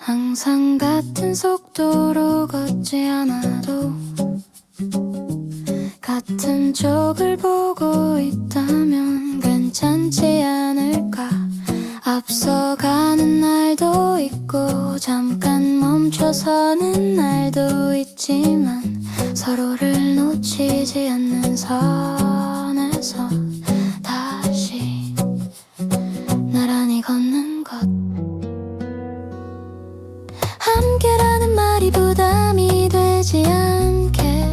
항상 같은 속도로 걷지 않아도 같은 쪽을 보고 있다면 괜찮지 않을까. 앞서가는 날도 있고 잠깐 멈춰서는 날도 있지만 서로를 놓치지 않는 선에서 다시 나란히 걷는 것. 함께라는 말이 부담이 되지 않게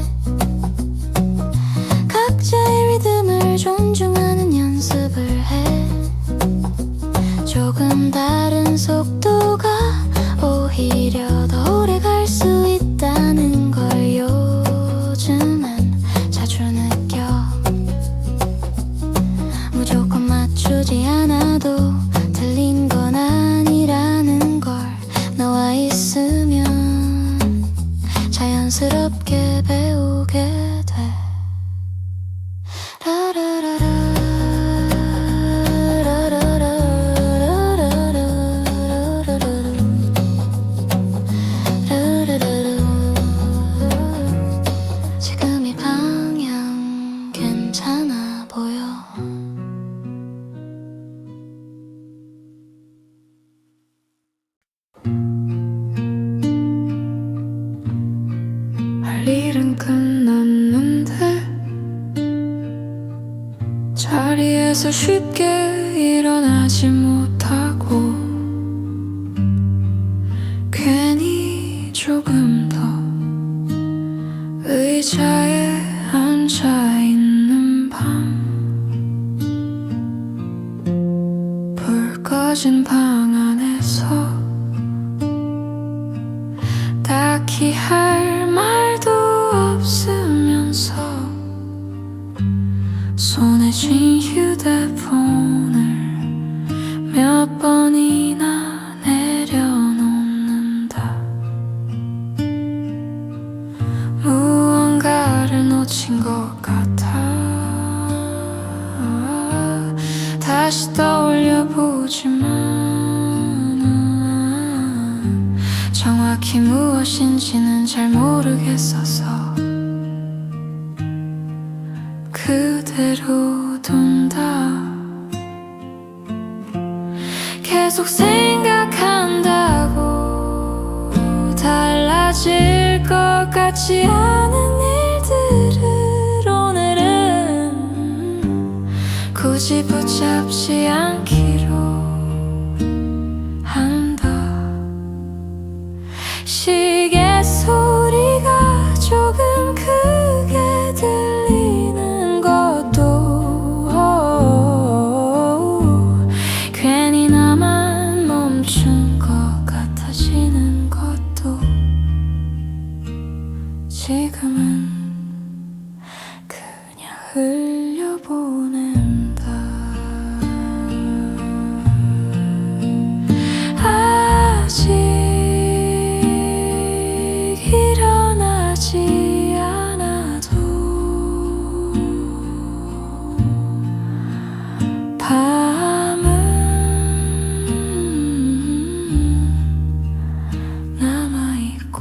각자의 리듬을 존중하는 연습을 해. 조금 다른 속도가 오히려 더 오래 갈 수 있다는 걸 요즘은 자주 느껴. 무조건 맞추지 않아도 틀린 건 아니라는 걸 너와 있으면 자연스럽게 배우게 돼. 지금 이 방향 괜찮아 보여. 할 일은 끝났는데 자리에서 쉽게 일어나지 못하고 괜히 조금 더 의자에 앉아있는 밤. 불 꺼진 방 안에서 딱히 할 말도 없으면서 손에 쥔 휴대폰을 몇 번이나 내려놓는다. 무언가를 놓친 것 같아. 다시 떠올려보지만 정확히 무엇인지는 잘 모르겠어서 그대로 둔다. 계속 생각한다고 달라질 것 같지 않은 일들을 오늘은 굳이 붙잡지 않기로 한다. 시계 소리가 조금 크게 들리는 것도 괜히 나만 멈춘 것 같아지는 것도 지금은 그냥 흘려보낸다. 아직 일어나지 않아도 밤은 남아있고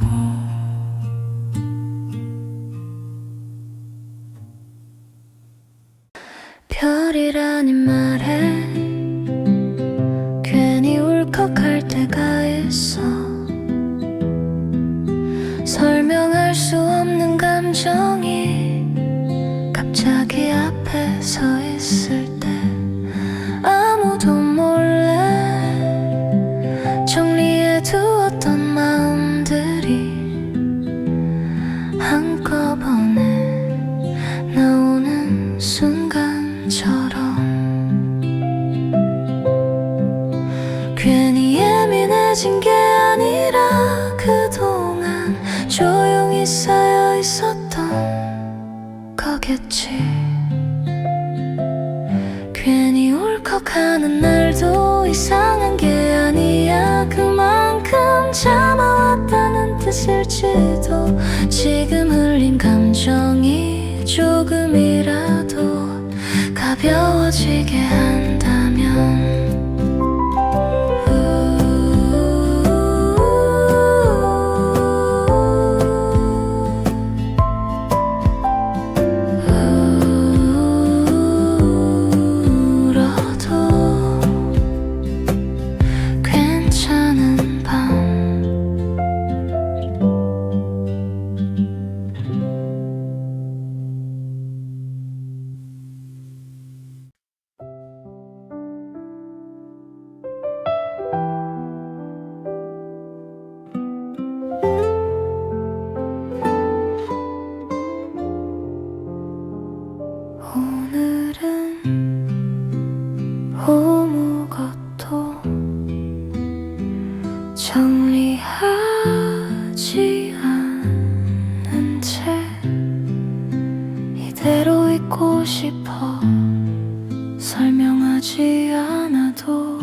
별이라는 말에 괜히 울컥할 때가 있어. 설명할 수 없는 감정이 갑자기 앞에 서 있을 때 아무도 몰래 정리해 두었던 마음들이 한꺼번에 나오는 순간처럼 괜히 예민해진 게 아니라 그동안 조용히 쌓여 있었던 거겠지. 괜히 울컥하는 날도 이상한 게 아니야. 그만큼 참아왔다는 뜻일지도. 지금 흘린 감정이 조금이라도 가벼워지게 한다면 정리하지 않은 채 이대로 있고 싶어. 설명하지 않아도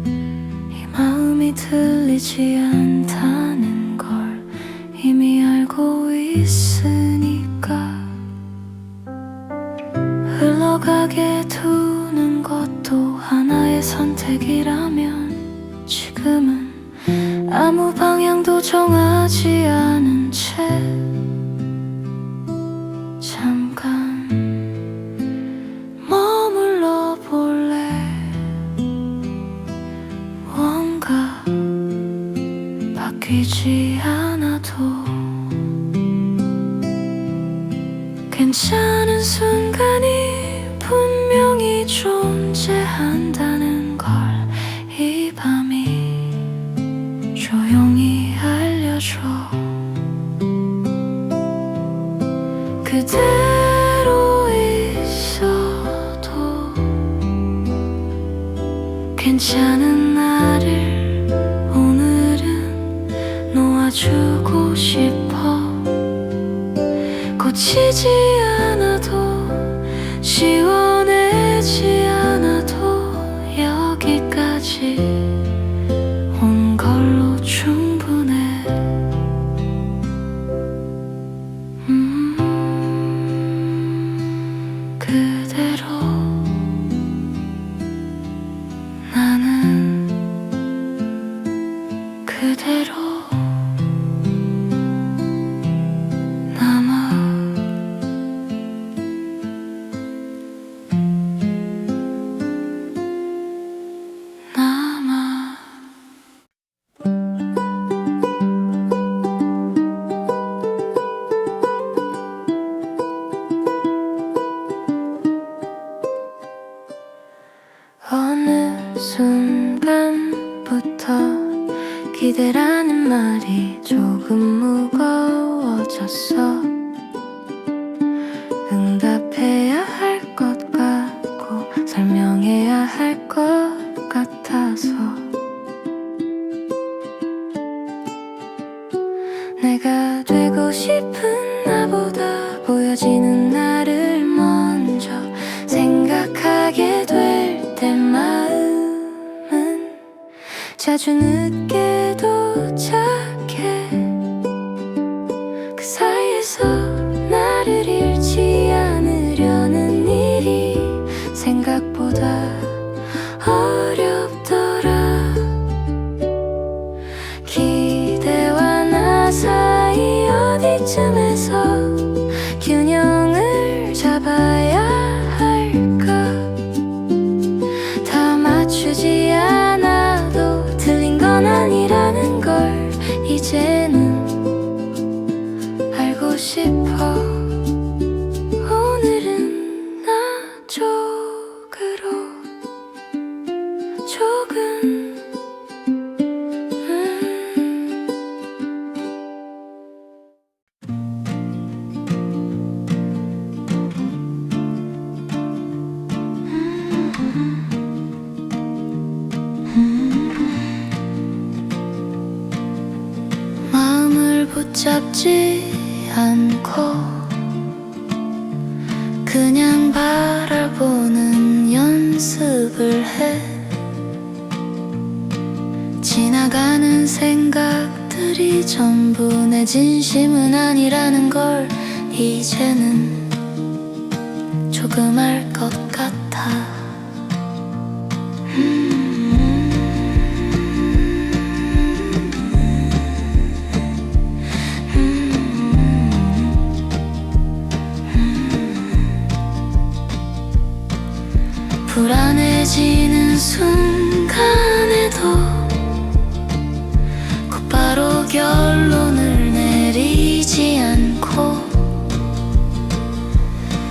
이 마음이 들리지 않다는 걸 이미 알고 있으니까. 흘러가게 두는 것도 하나의 선택이라면 지금은 아무 방향도 정하지 않은 채 잠깐 머물러 볼래. 뭔가 바뀌지 않아도 괜찮은 순간이 분명히 존재한다는 걸 이 밤이 조용히 알려줘. 그대로 있어도 괜찮은 나를 오늘은 놓아주고 싶어. 고치지 않아도 시원해지 않아도 여기까지 온 걸로 충분해. 그대로 나는 그대로 남아. 어느 순간부터 기대라는 말이 조금 무거워졌어. 응답해야 할 것 같고 설명해야 할 것 같아서 내가 되고 싶은 나보다 보여지는 나를 먼저 생각하게 될 때 마음은 자주 늦게 도착해. 그 사이에서 나를 잃지 않으려는 일이 생각보다 어렵더라. 기대와 나 사이 어디쯤에서 균형을 잡아야 할까. 다 맞추지 않아도 틀린 건 아니라는 걸 이제는 알고 싶어. 오늘은 나 쪽으로 조금 마음을 붙잡지 않고 그냥 바라보는 연습을 해. 지나가는 생각들이 전부 내 진심은 아니라는 걸 이제는 조금 알 것 같아. 불안해지는 순간에도 곧바로 결론을 내리지 않고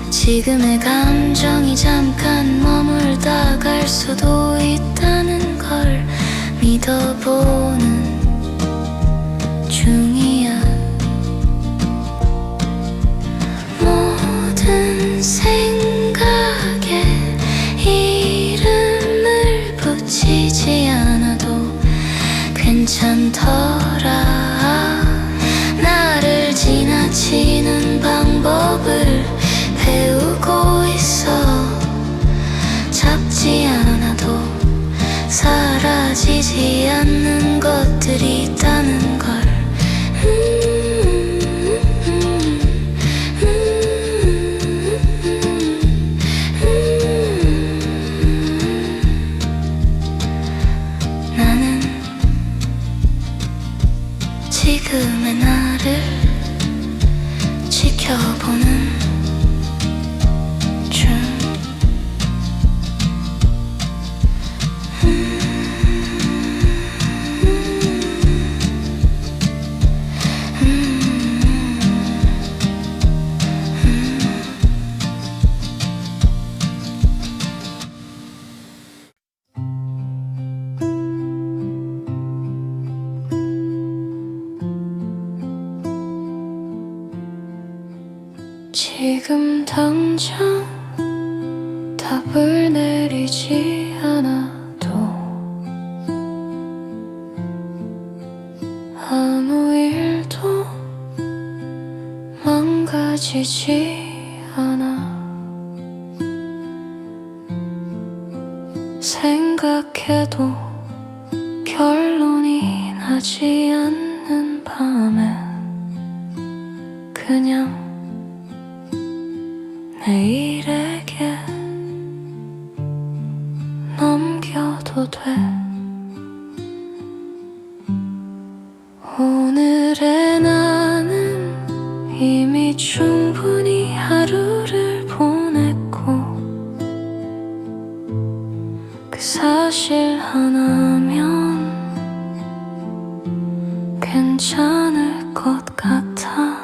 지금의 감정이 잠깐 머물다 갈 수도 있다는 걸 믿어보는 중이야. 모든 생각에 이름을 붙이지 않아도 괜찮아. 않더라. 나를 지나치는 방법을 배우고 있어. 잡지 않아도 사라지지 않는 것들이 있다는 걸. 나는 지금의 나를 지켜보는 중. 지금 당장 답을 내리지 않아도 아무 일도 망가지지 않아. 생각해도 결론이 나지 않는 밤엔 그냥 내일에게 넘겨도 돼. 오늘의 나는 이미 충분히 하루를 보냈고 그 사실 하나면 괜찮을 것 같아.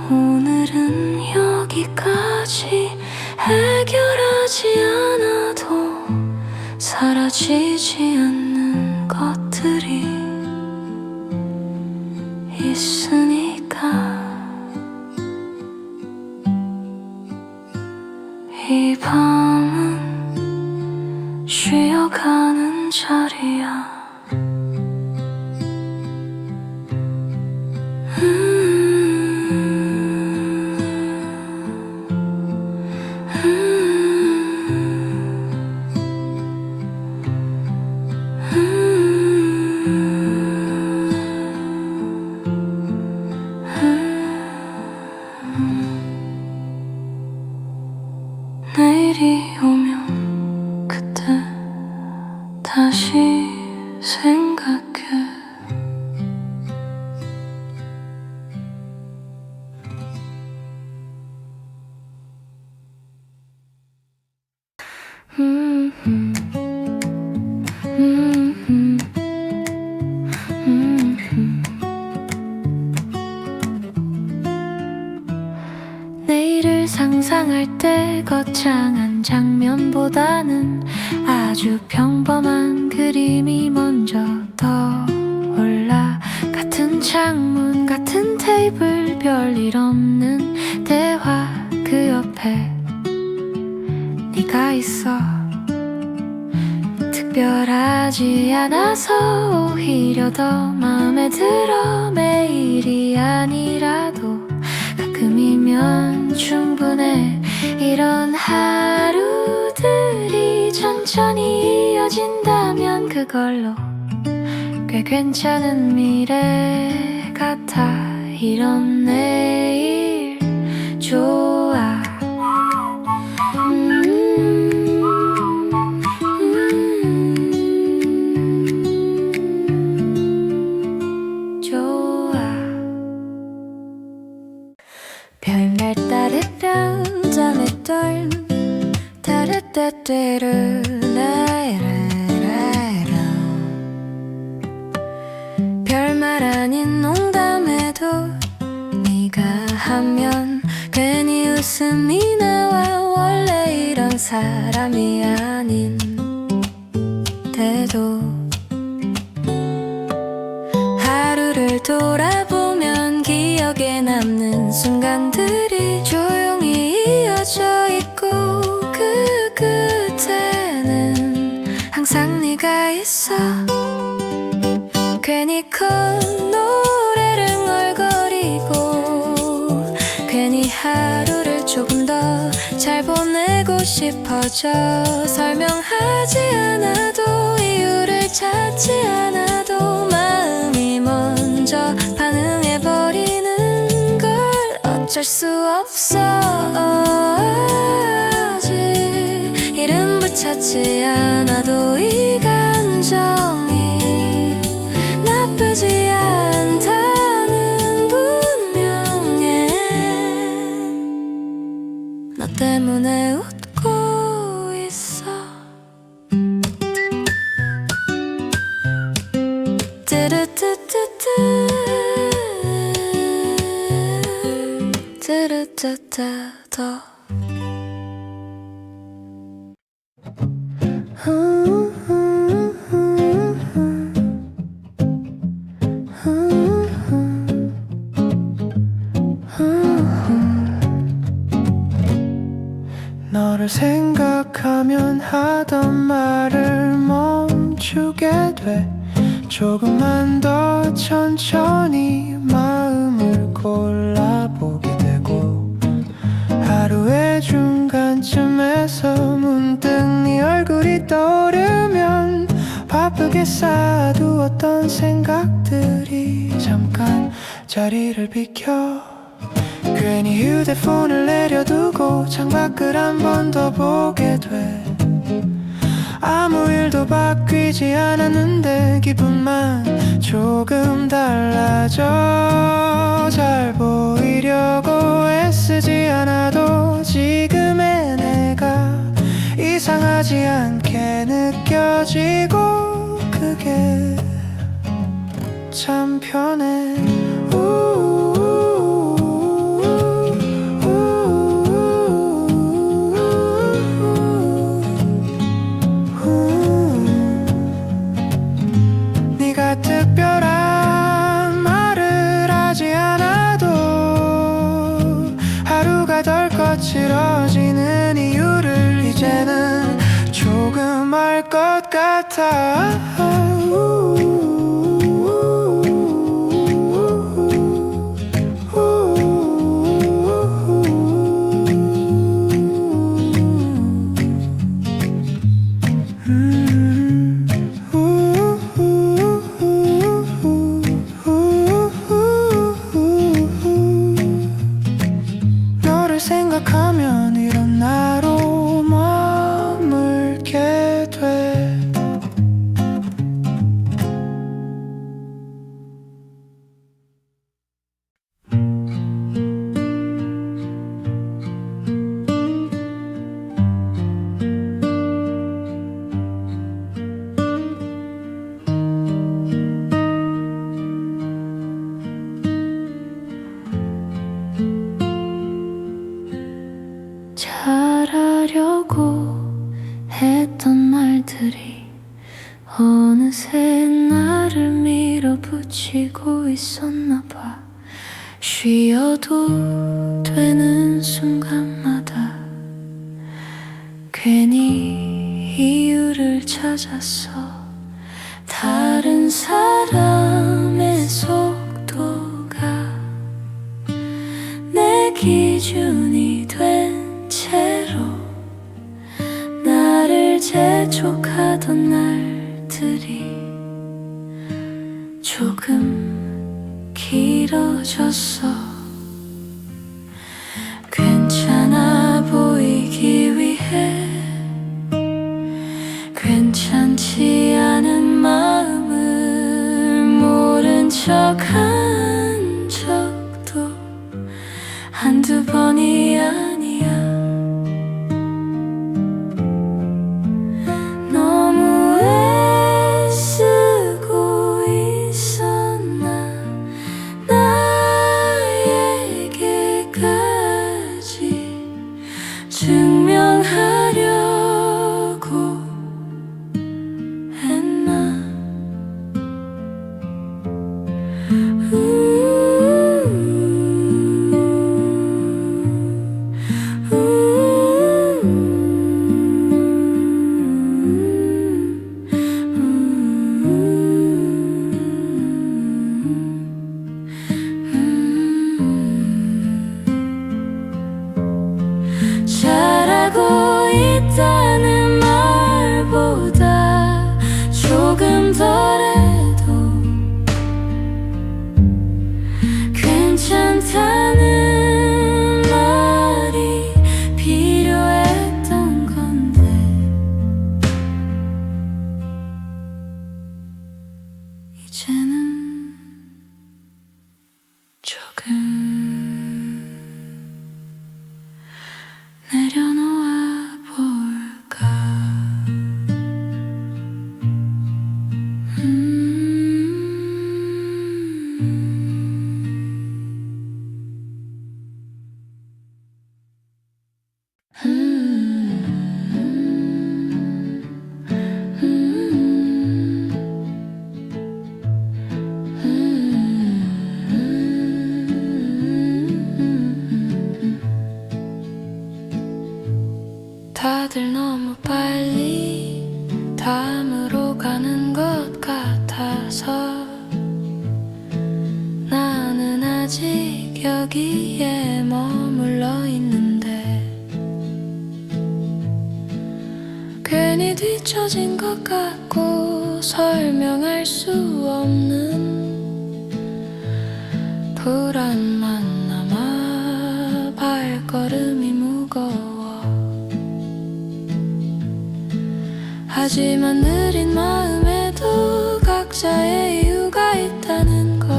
오늘은 여기까지. 해결하지 않아도 사라지지 않는 것들이 있으니까. 이 밤은 쉬어가는 자리야. 내일이 오면 그때 다시 생각해. 내일을 상상할 때 거창한 장면보다는 아주 평범한 그림이 먼저 떠올라. 같은 창문, 같은 테이블, 별일 없는 대화, 그 옆에 네가 있어. 특별하지 않아서 오히려 더 마음에 들어. 매일이 아니라도 가끔이면 충분해. 이런 하루들이 천천히 이어진다면 그걸로 꽤 괜찮은 미래 같아. 이런 내일 좋아. 별날 따르릉 잠에 떨 따르따따르 라라라라. 별말 아닌 농담에도 네가 하면 괜히 웃음이 나와. 원래 이런 사람이 아닌데도 하루를 돌아보면 기억에 남는 순간들이 조용히 이어져 있고 그 끝에 항상 네가 있어. 괜히 콧노래를 얼거리고 괜히 하루를 조금 더 잘 보내고 싶어져. 설명하지 않아도 이유를 찾지 않아도 마음이 먼저 반응해버리는 걸 어쩔 수 없어. 아직 이름 붙잡지 않아도 이 감정이 나쁘지 않다는 분명해. 너 때문에 웃고 있어. 뚜루뚜뚜뚜 뚜루뚜뚜 너를 생각하면 하던 말을 멈추게 돼. 조금만 더 천천히 마음을 골라보게 되고 하루의 중간쯤에서 문득 네 얼굴이 떠오르면 바쁘게 쌓아두었던 생각들이 잠깐 자리를 비켜. 괜히 휴대폰을 내려두고 창밖을 한 번 더 보게 돼. 아무 일도 바뀌지 않았는데 기분만 조금 달라져. 잘 보이려고 애쓰지 않아도 지금의 내가 이상하지 않게 느껴지고 그게 참 편해. 네가 특별한 말을 하지 않아도 하루가 덜 거칠어지는 이유를 이제는 조금 알 것 같아. 너를 생각하면 이런 나로 머물게 돼. 잘하려고 했던 말들이 어느새 나를 밀어붙이고 있었나 봐. 쉬어도 되는 순간마다 괜히 이유를 찾았어. 다른 사람의 속도가 내 기준이 된 채로 나를 재촉하던 날들이 조금 길어졌어. 괜찮아 보이기 위해 괜찮지 않은 마음을 모른 척한 적도 한두 번이 아니야. 너무 애쓰고 있었나 나에게까지 증명하려고 했나. 밤으로 가는 것 같아서 나는 아직 여기에 머물러 있는데 괜히 뒤처진 것 같고 설명할 수 없는 불안만 남아 발걸음이 무거워. 하지만 느린 마음에도 각자의 이유가 있다는 걸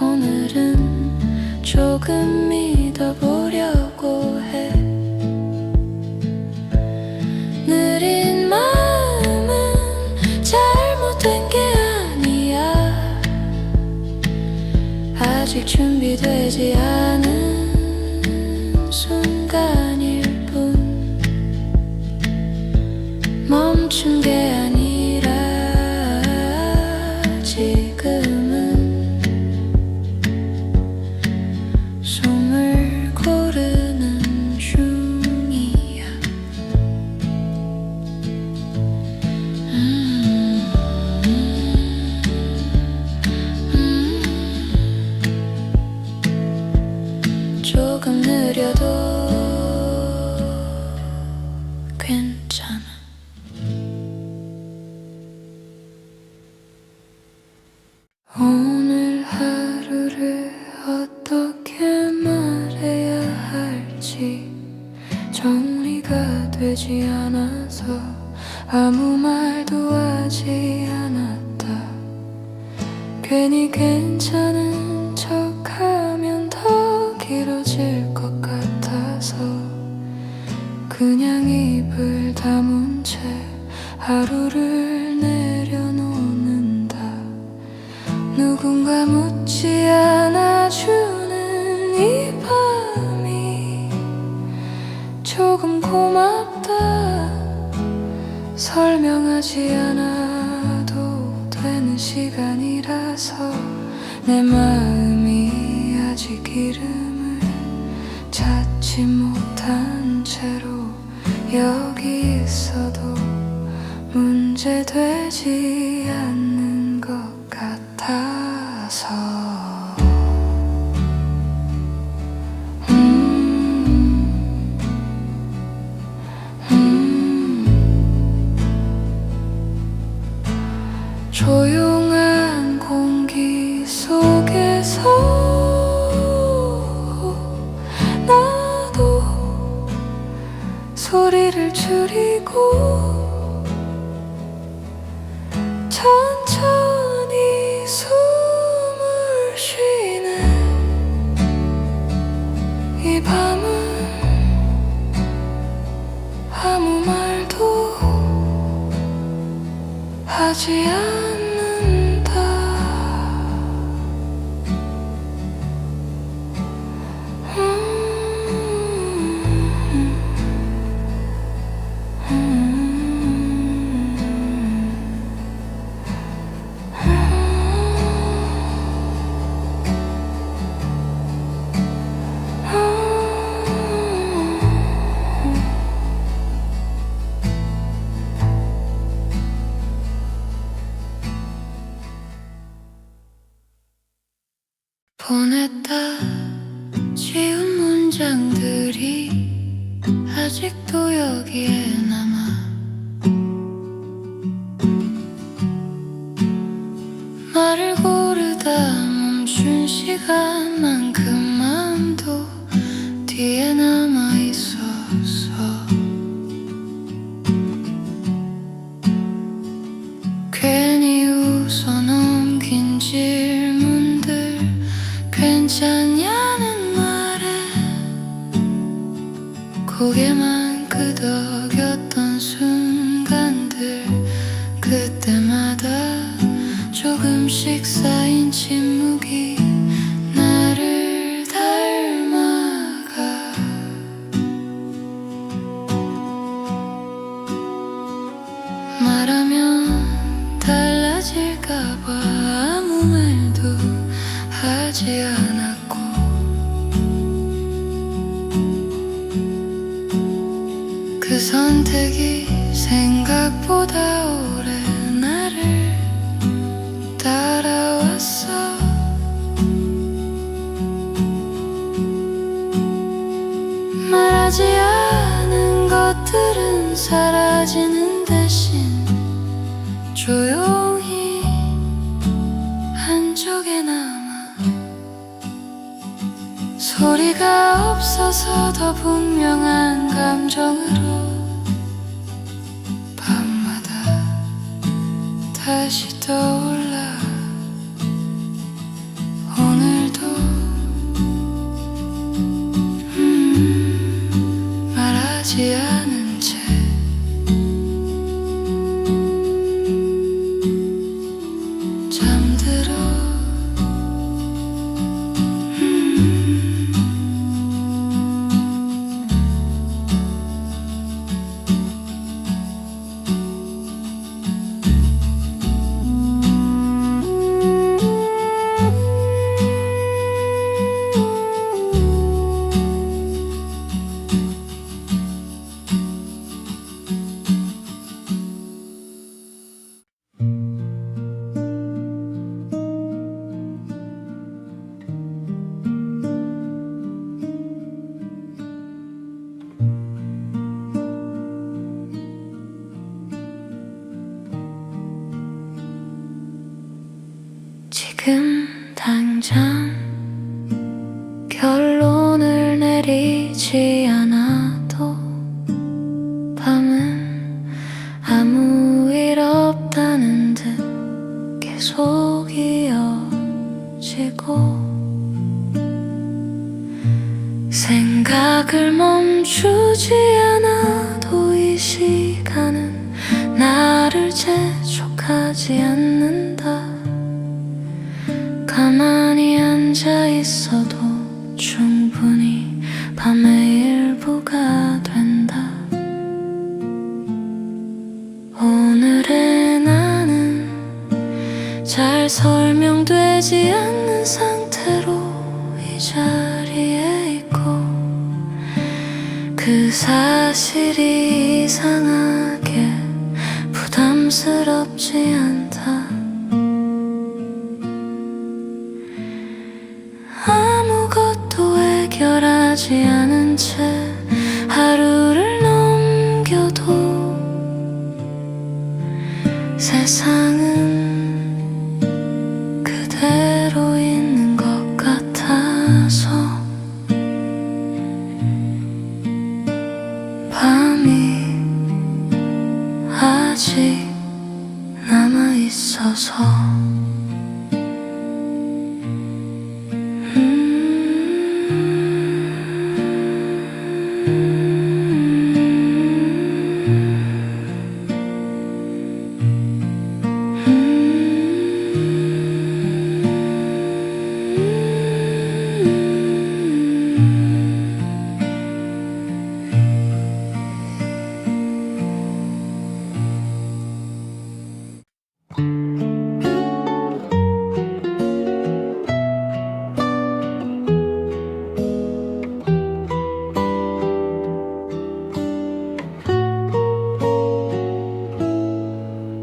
오늘은 조금 믿어보려고 해. 느린 마음은 잘못된 게 아니야. 아직 준비되지 않은 순간일 뿐. 멈춘 게 아니라 지금은 숨을 고르는 중이야. 조금 느려도 괜찮아. 오늘 하루를 어떻게 말해야 할지 정리가 되지 않아서 아무 말도 하지 않았다. 괜히 괜찮은 척하면 더 길어질 것 같아서 그냥 입을 다문 채 하루를 내려놓는다. 누군가 묻지 않아주는 이 밤이 조금 고맙다. 설명하지 않아도 되는 시간이라서 내 마음이 아직 이름을 찾지 못한 채로 여기 있어도 문제되지 않는 것 같아서 조용한 공기 속에서 나도 소리를 줄이고 천천히 숨을 쉬네. 이 밤은 아무 말도 하지 않는다. 보냈다 지운 문장들이 아직도 여기에 남아. 말을 고르다 멈춘 시간만큼 마음도 뒤에 남아 있었어. 괜히 웃어 넘긴 질문들 괜찮냐는 말에 고개만 끄덕였던 순간들 그때마다 조금씩 쌓인 침묵이 나를 닮아가. 말하면 달라질까봐 아무 말도 하지 않았고 그 선 선택이 생각보다 오래 나를 따라왔어. 말하지 않은 것들은 사라지는 대신 조용히 한쪽에 남아. 소리가 없어서 더 분명한 감정으로 밤마다 다시 떠올라. 오늘도 말하지 않은 채 잠들어. 지금 당장 결론을 내리지 않아도 밤은 아무 일 없다는 듯 계속 이어지고, 생각을 멈추지 않아도 이 시간은 나를 재촉하지 않는다. 가만히 앉아 있어도 충분히 밤의 일부가 된다. 오늘의 나는 잘 설명되지 않는 상태로 이 자리에 있고, 그 사실이 이상하게 부담스럽지 않다. 아무것도 해결하지 않은 채 하루를 넘겨도 세상은 그대로 있는 것 같아서 밤이 아직 남아있어서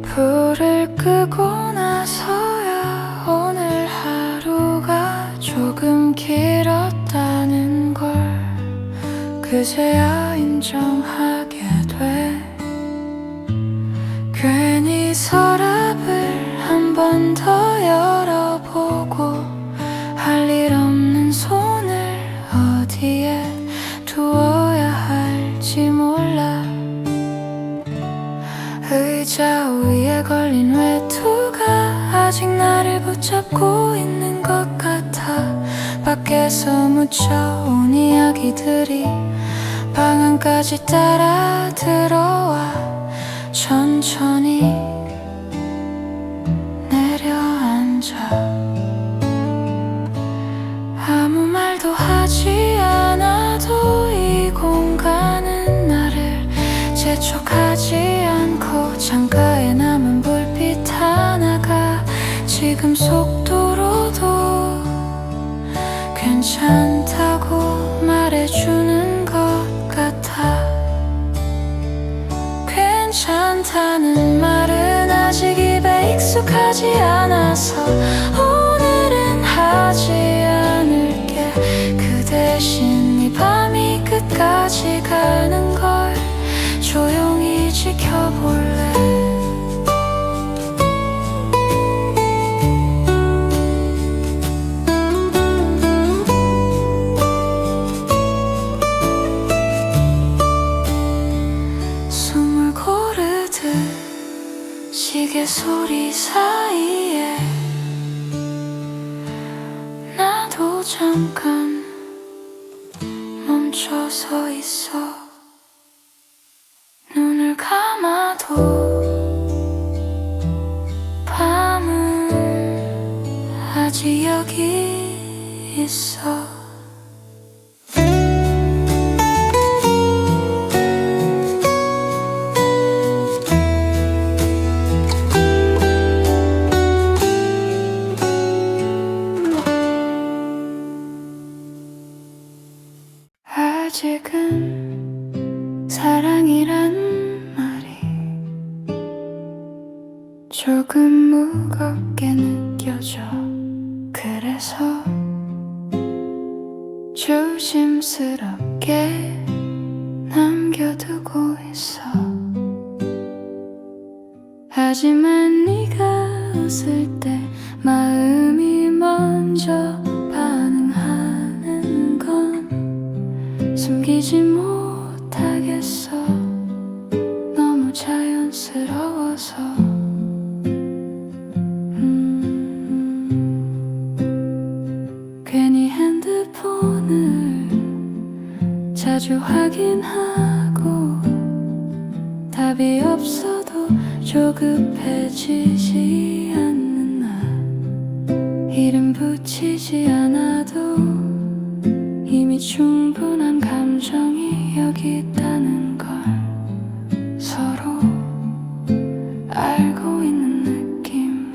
불을 끄고 나서야 오늘 하루가 조금 길었다는 걸 그제야 인정하게 돼. 괜히 서랍을 한 번 더 열어보고 할 일 없는 손을 어디에 두어야 할지 몰라. 의자 위에 걸린 외투가 아직 나를 붙잡고 있는 것 같아. 밖에서 묻혀온 이야기들이 방 안까지 따라 들어와 천천히 내려앉아. 아무 말도 하지 않아도 이 공간은 나를 재촉하지 않고 창가에 남은 불빛 하나가 지금 속도로도 괜찮다고 말해주는 것 같아. 않다는 말은 아직 입에 익숙하지 않아서 오늘은 하지 않을게. 그 대신 이 밤이 끝까지 가는 걸 조용히 지켜볼래. 숨을 고르듯 시계 소리 사이에 나도 잠깐 멈춰 서 있어. 눈을 감아도 밤은 아직 여기 있어. 아직은 사랑이란 말이 조금 무겁게 느껴져. 그래서 조심스럽게 남겨두고 있어. 하지만 네가 웃을 때 마음이 먼저 반응하는 건 숨기지 못하겠어. 너무 자연스러워서. 괜히 핸드폰을 자주 확인하고 답이 없어도 조급해지지 않는 나. 이름 붙이지 않아도 이미 충분한 감정이 여기 있다는 걸 서로 알고 있는 느낌.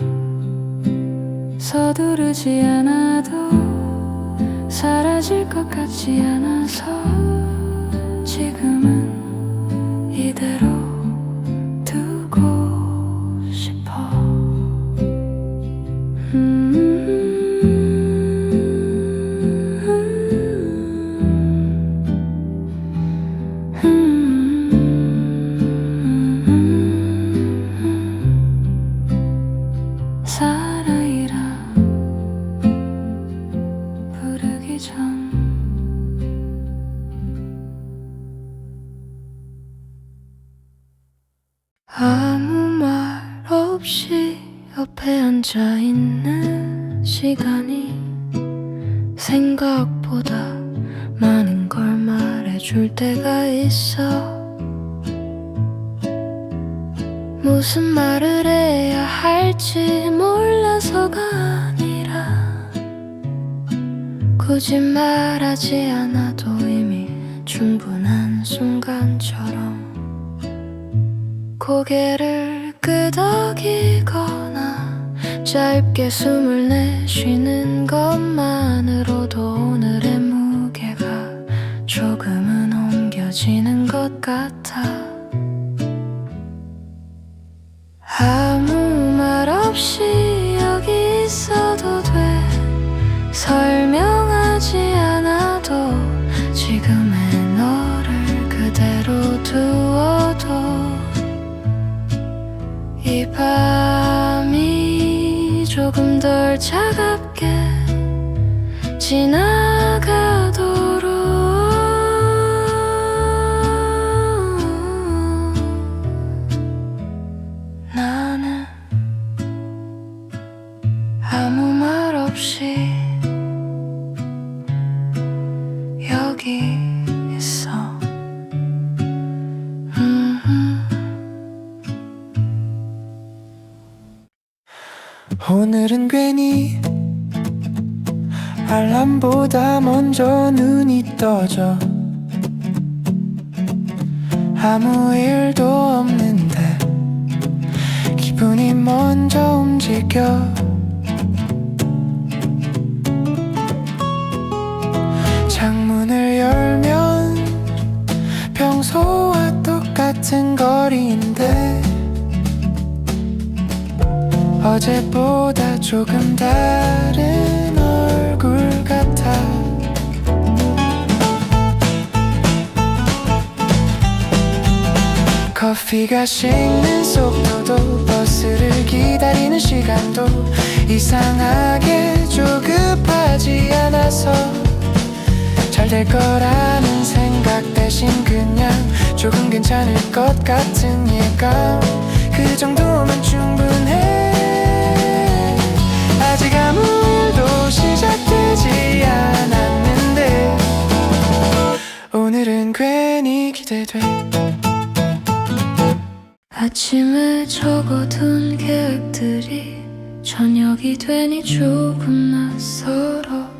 서두르지 않아도 사라질 것 같지 않아서 지금은 이대로 두고 싶어. 사라이라 부르기 전 아무 말 없이 옆에 앉아있는 시간이 생각보다 많은 걸 말해줄 때가 있어. 무슨 말을 해야 할지 몰라서가 아니라 굳이 말하지 않아도 이미 충분한 순간처럼 고개를 끄덕이거나 짧게 숨을 내쉬는 것만으로도 오늘의 무게가 조금은 옮겨지는 것 같아. 아무 말 없이 여기 있어도 돼. 설명하지 않아도 지금의 너를 그대로 두어도 이 밤이 조금 덜 차갑게 지나가도록 나는 아무 말 없이 여기 있어. 오늘은 괜히 알람보다 먼저 눈이 떠져. 아무 일도 없는데 기분이 먼저 움직여. 창문을 열면 평소와 똑같은 거리인데 어제보다 조금 다른 얼굴 같아. 커피가 식는 속도도 버스를 기다리는 시간도 이상하게 조급하지 않아서 잘 될 거라는 생각 대신 그냥 조금 괜찮을 것 같은 예감, 그 정도면 충분해. 아직 아무 일도 시작되지 않았는데 오늘은 괜히 기대돼. 아침에 적어둔 계획들이 저녁이 되니 조금 낯설어.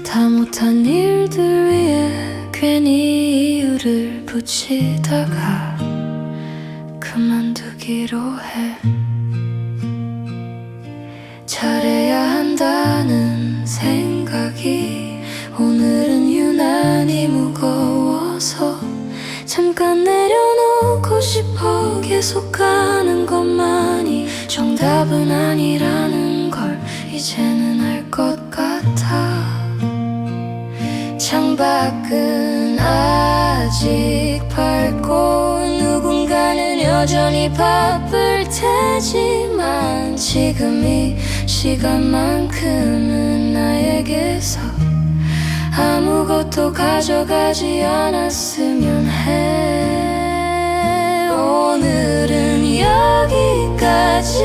다 못한 일들 위해 괜히 이유를 붙이다가 그만두기로 해. 잘해야 한다는 생각이 오늘은 유난히 무거워서 잠깐 내려놓고 싶어. 계속 가는 것만이 정답은 아니라는 걸 이제는 알 것 같아. 창밖은 아직 밝고 누군가는 여전히 바쁠 테지만 지금 이 시간만큼은 나에게서 아무것도 가져가지 않았으면 해. 오늘은 여기까지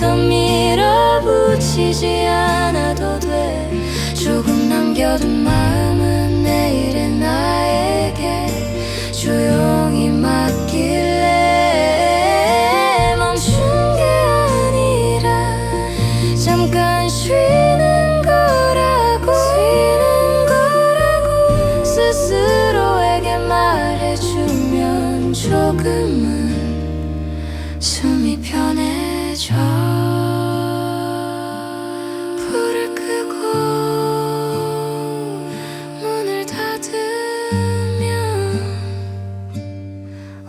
더 밀어붙이지 않아도 돼. 조금 남겨둔 마음은 내일의 나에게 조용히 맡길래. 멈춘 게 아니라 잠깐 쉬는 거라고 스스로에게 말해주면 조금은 숨이 편해져. 불을 끄고 문을 닫으면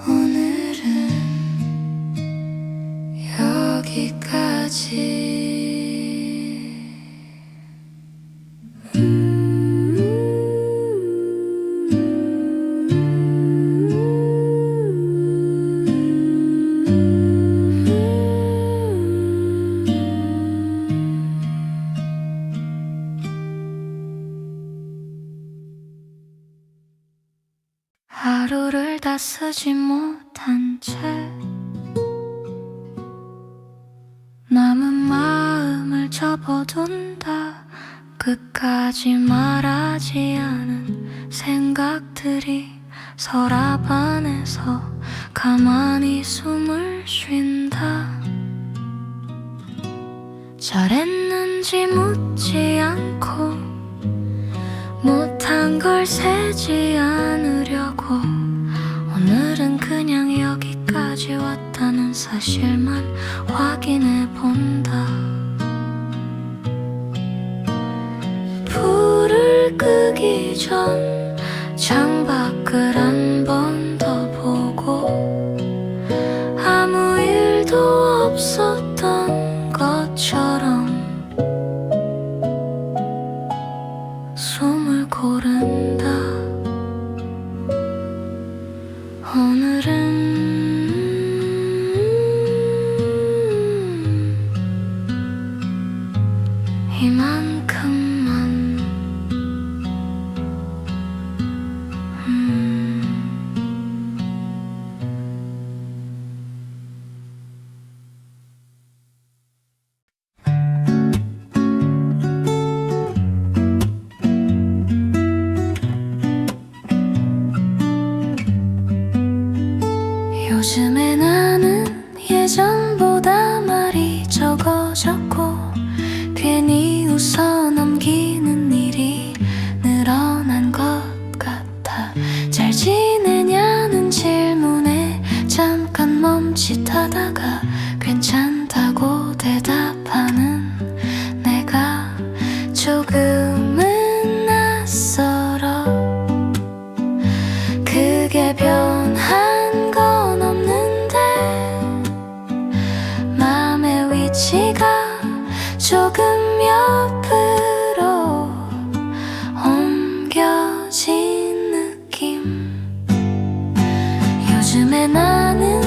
오늘은 여기까지. 하루를 다 쓰지 못한 채 남은 마음을 접어둔다. 끝까지 말하지 않은 생각들이 서랍 안에서 가만히 숨을 쉰다. 잘했는지 묻지 않고 못한 걸 세지 않으려고 오늘은 그냥 여기까지 왔다는 사실만 확인해 본다. 불을 끄기 전 창밖을 한 번 더 보고 아무 일도 없었던 것처럼 숨을 고른다. 오늘은 이만큼만. 요즘에 나는 예전보다 말이 적어졌고 괜히 웃어 넘기는 일이 늘어난 것 같아. 잘 지내냐는 질문에 잠깐 멈칫하다가 괜찮다고 대답하는 내가 조금은 낯설어. 크게 변한 건 없는데 맘에 요즘에 나는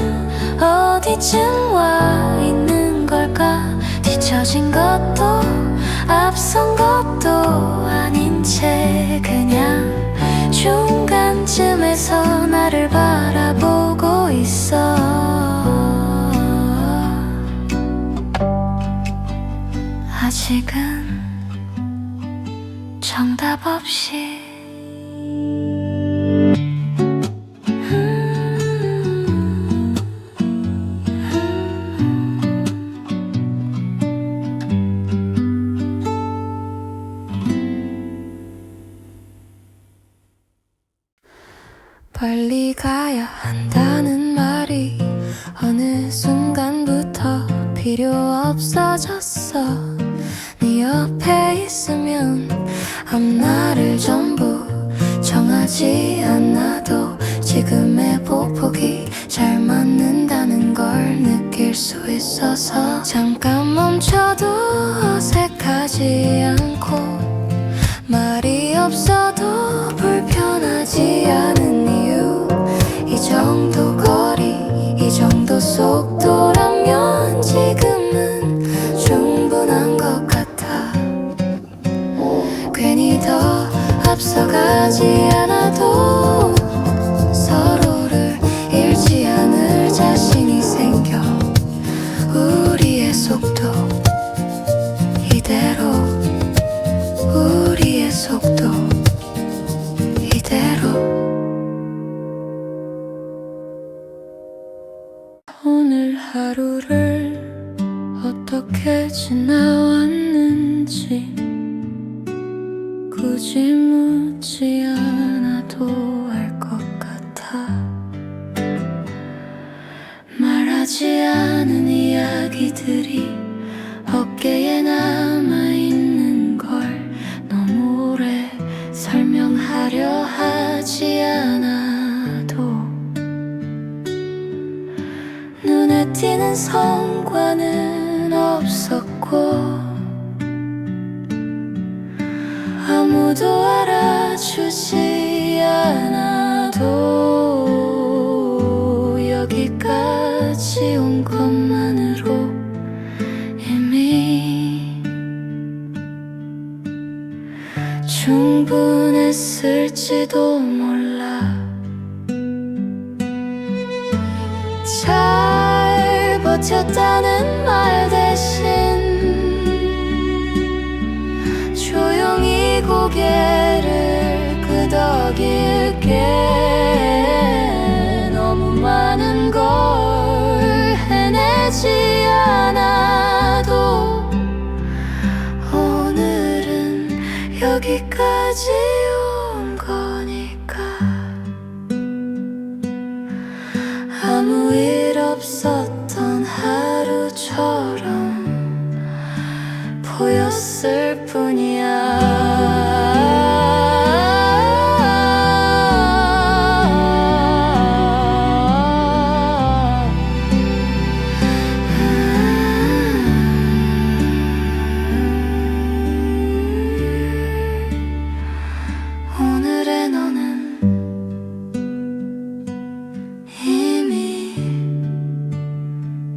어디쯤 와 있는 걸까? 뒤처진 것도 앞선 것도 아닌 채 그냥 중간쯤에서 나를 바라보고 있어. 아직은 정답 없이 빨리 가야 한다는 말이 어느 순간부터 필요 없어졌어. 네 옆에 있으면 앞날을 전부 정하지 않아도 지금의 보폭이 잘 맞는다는 걸 느낄 수 있어서 잠깐 멈춰도 어색하지 않고 말이 없어도 불편하지 않은 이유, 이 정도 거리, 이 정도 속도라면 지금은 충분한 것 같아. 괜히 더 앞서가지 않아도 서로를 잃지 않을 자신이 생겨. 우리의 속도 이대로, 우리의 속도 이대로. 오늘 하루를 어떻게 지나왔는지 굳이 묻지 않아도 알 것 같아. 말하지 않은 이야기들이 어깨에 남아있는 걸 너무 오래 설명하려 하지 않아도 눈에 띄는 성과는 없었고 아무도 알아주지 않아도 여기까지 온 것만으로 이미 충분했을지도 몰라. 잘 버텼다는 말 대신 조용히 고개를 끄덕일게. 너무 많은 걸 해내지 않아도 오늘은 여기까지 온 거니까 아무 일 없었던 하루처럼 보였을 뿐이야. 오늘의 너는 이미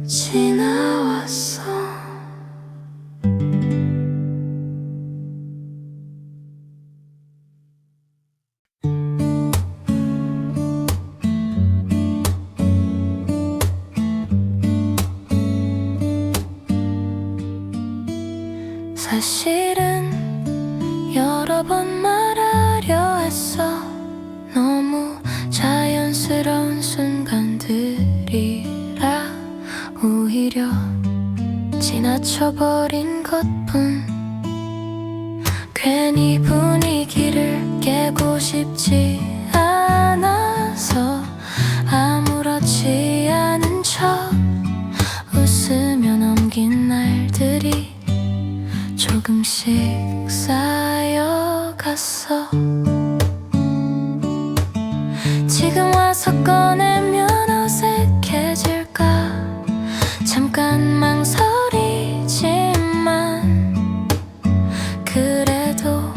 지나왔어. 사실은 여러 번 말하려 했어. 너무 자연스러운 순간들이라 오히려 지나쳐버린 것뿐. 괜히 분위기를 깨고 싶지 않아서 아무렇지 않은 척 웃으며 넘긴 날들이 조금씩 쌓여갔어. 지금 와서 꺼내면 어색해질까 잠깐 망설이지만 그래도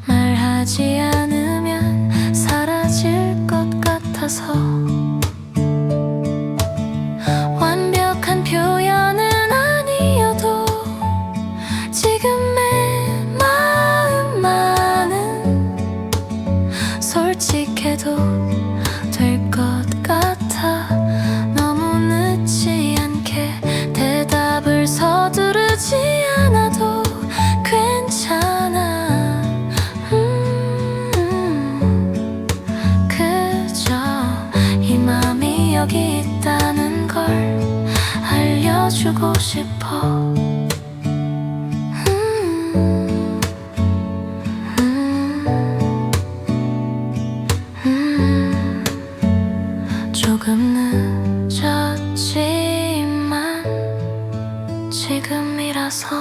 말하지 않으면 사라질 것 같아서 여기 있다는 걸 알려주고 싶어. 조금 늦었지만 지금이라서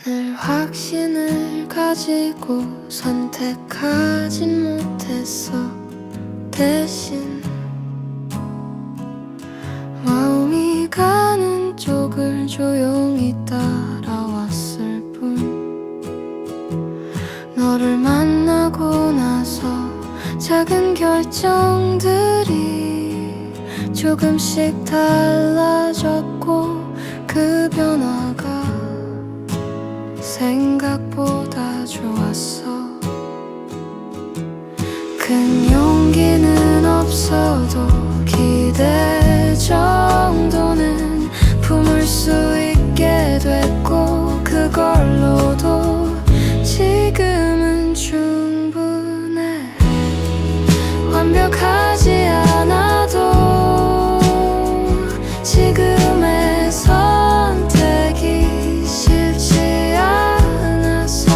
늘 확신을 가지고 선택하지 못했어. 대신 마음이 가는 쪽을 조용히 따라왔을 뿐. 너를 만나고 나서 작은 결정들이 조금씩 달라졌고, 그 변화가 생각보다 좋았어. 큰 용기는 없어도 기대 정도는 품을 수 있게 됐고, 그걸로도 지금은 충분해. 완벽하지 않아도 지금의 선택이 싫지 않아서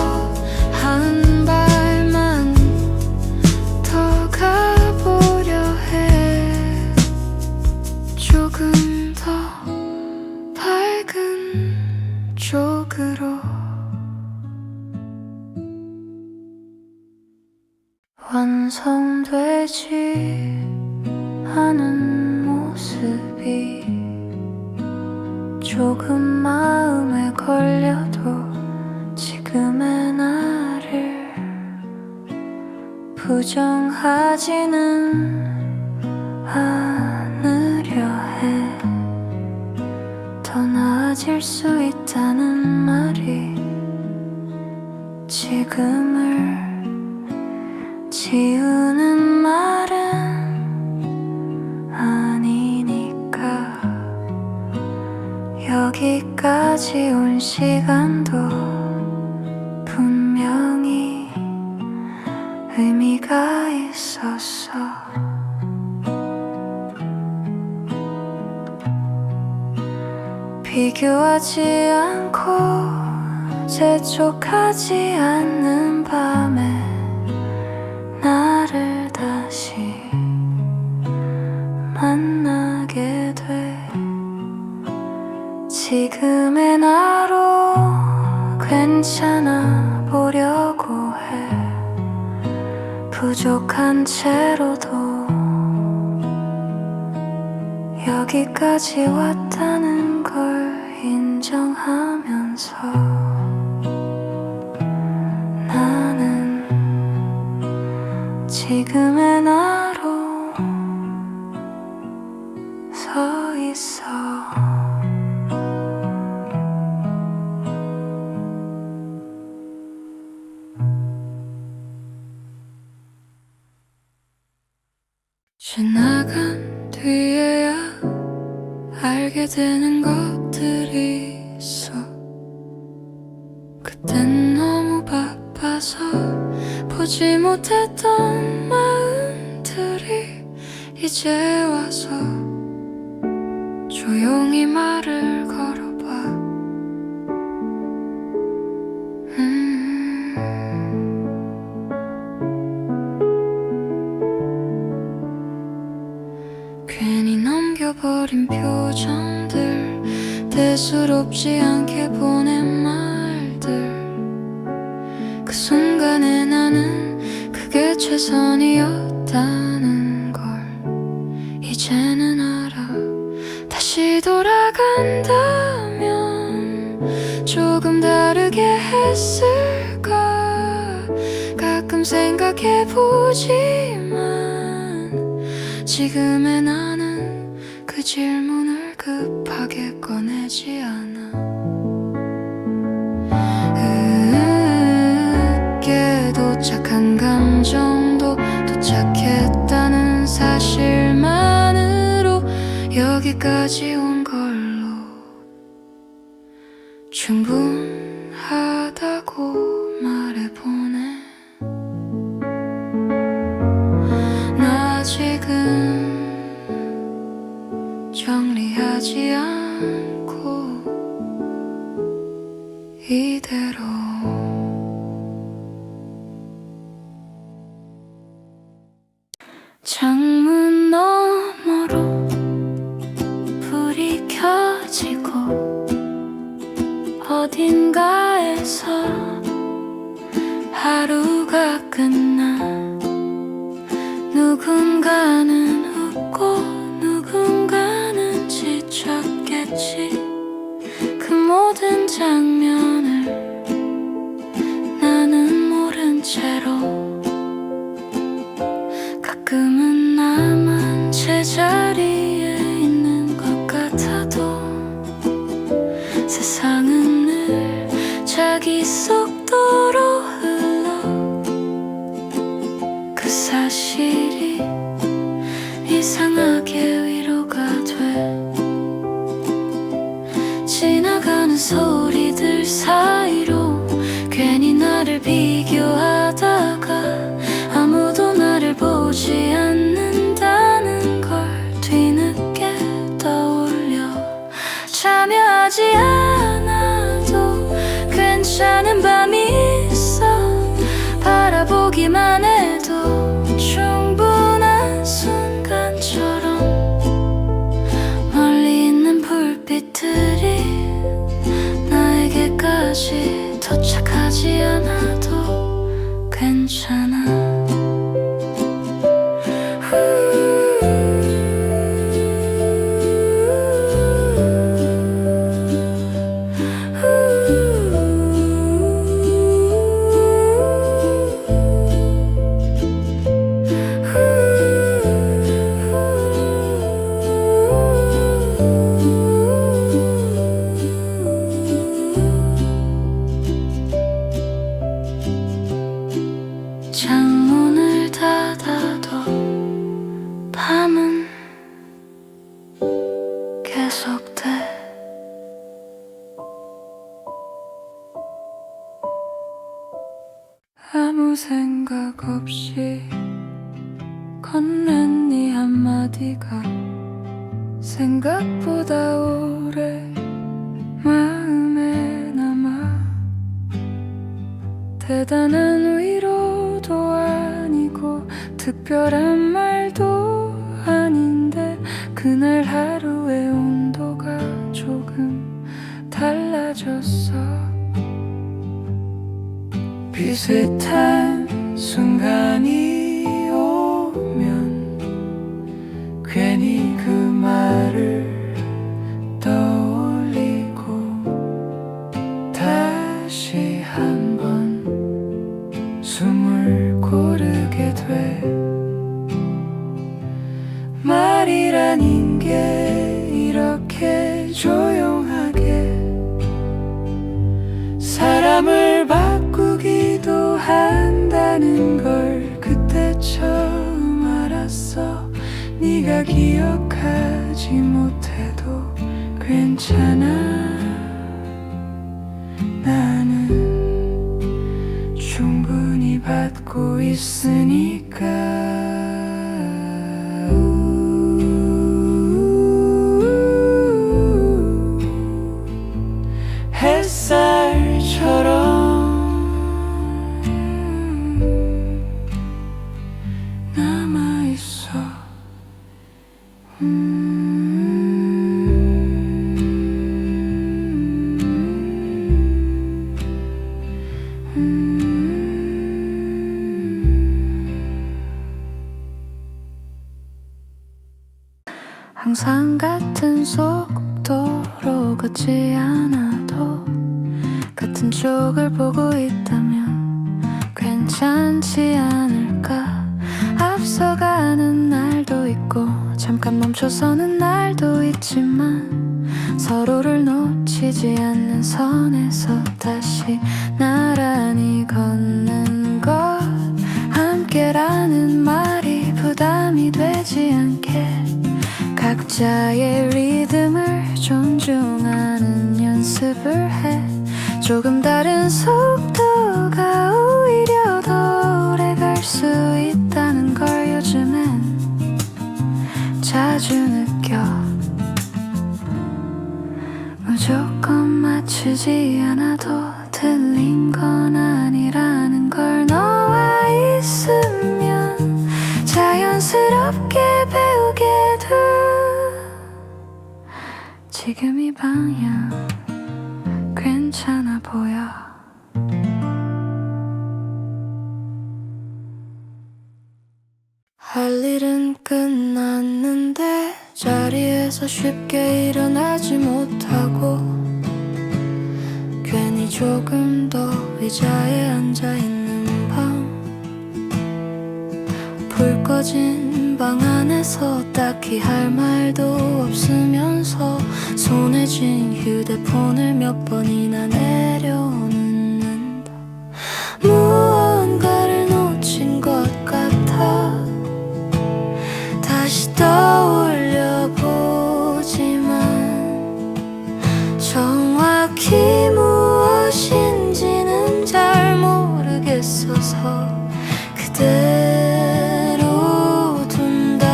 한 발만 더 가보려 해. 조금 더 밝은 쪽으로. 완성되지 않은 모습이 조금 마음에 걸려도 지금의 나를 부정하지는 않으려 해. 더 나아질 수 있다는 말이 지금을 지우는 말은 아니니까. 여기까지 온 시간도 분명히 의미가 있었어. 비교하지 않고 재촉하지 않는 밤에 나를 다시 만나게 돼. 지금의 나로 괜찮아 보려고 해. 부족한 채로도 여기까지 왔다는 걸 인정하면서 나는 지금의 나로 서 있어. 지나간 뒤에야 알게 되는 것들이 있어. 그땐 너무 바빠서 보지 못했던 마음들이 이제 와서 조용히 말을 걸어봐. 괜히 넘겨버린 표정들, 대수롭지 않게 보낸 말들. 그 순간에 나는 그게 최선이었다는 걸 이제는 알아. 다시 돌아간다면 조금 다르게 했을까. 가끔 생각해보지만 지금의 나는 그 질문을 급하게 꺼내지 않아. 늦게 도착한 감정도 도착했다는 사실만으로 여기까지 온 걸로 충분하다고 말해. 하루가 끝나 누군가는 웃고 누군가는 지쳤겠지. 그 모든 장면을 나는 모른 채로 가끔은 나만 제자리에 있는 것 같아도 세상은 늘 자기 속도로 흘러. 그 사실이 이상하게 위로가 돼. 지나가는 소리들 사이로 괜히 나를 비교하다가 아무도 나를 보지 않는다는 걸 뒤늦게 떠올려. 참여하지 않아도 괜찮은 밤이 있어. 바라보기만 해도 충분한 순간처럼 멀리 있는 불빛들이 나에게까지 도착하지 않아도 괜찮아. 창문을 닫아도 밤은 계속돼. 아무 생각 없이 건넨 네 한마디가 생각보다 오래 마음에 남아. 대단한 위로도 아니고 특별한 말도 아닌데 그날 하루의 온도가 조금 달라졌어. 비슷한 순간이 오면 괜히 그 말을 떠올리고 다시 한번 숨을 고르게 돼. 말이라는 게 이렇게 조용하게 사람을 바꾸기도 한다는 걸 그때 처음 알았어. 네가 기억하지 못해도 괜찮아. 나는 충분히 받고 있으니까. 햇살처럼 남아있어. 항상 같은 속도로 걷지 않아도 같은 쪽을 보고 있다면 괜찮지 않을까. 앞서가는 날도 있고 잠깐 멈춰서는 날도 있지만 서로를 놓치지 않는 선에서 다시 나란히 걷는 것. 함께라는 말이 부담이 되지 않게 각자의 리듬을 존중하는 연습을 해. 조금 다른 속도가 오히려 더 오래 갈 수 있다는 걸 요즘엔 자주 느껴. 무조건 맞추지 않아도 틀린 건 아니라는 걸 너와 있으면 자연스럽게 배우게 돼. 지금 이 방향 괜찮아 보여. 끝났는데 자리에서 쉽게 일어나지 못하고 괜히 조금 더 의자에 앉아있는 밤 불 꺼진 방 안에서 딱히 할 말도 없으면서 손에 쥔 휴대폰을 몇 번이나 내려놓는다. 무언가를 놓친 것 같아 다시 떠올려 보지만 정확히 무엇인지는 잘 모르겠어서 그대로 둔다.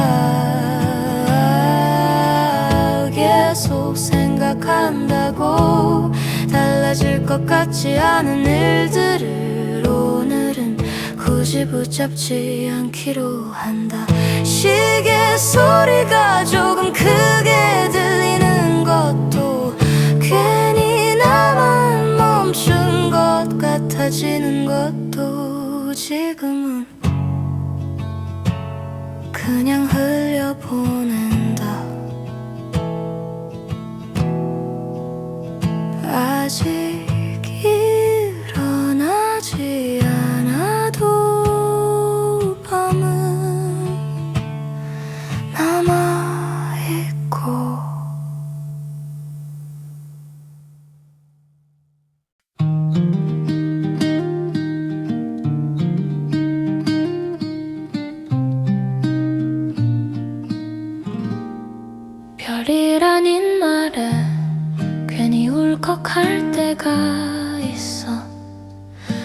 계속 생각한다고 달라질 것 같지 않은 일들을 오늘은 굳이 붙잡지 않기로 한다. 시계 소리가 조금 크게 들리는 것도 괜히 나만 멈춘 것 같아지는 것도 지금은 그냥 흘려보낸다. 아직 일어나지 않아도 밤은 남아있고 별이라는 말에 괜히 울컥할 때가 있어.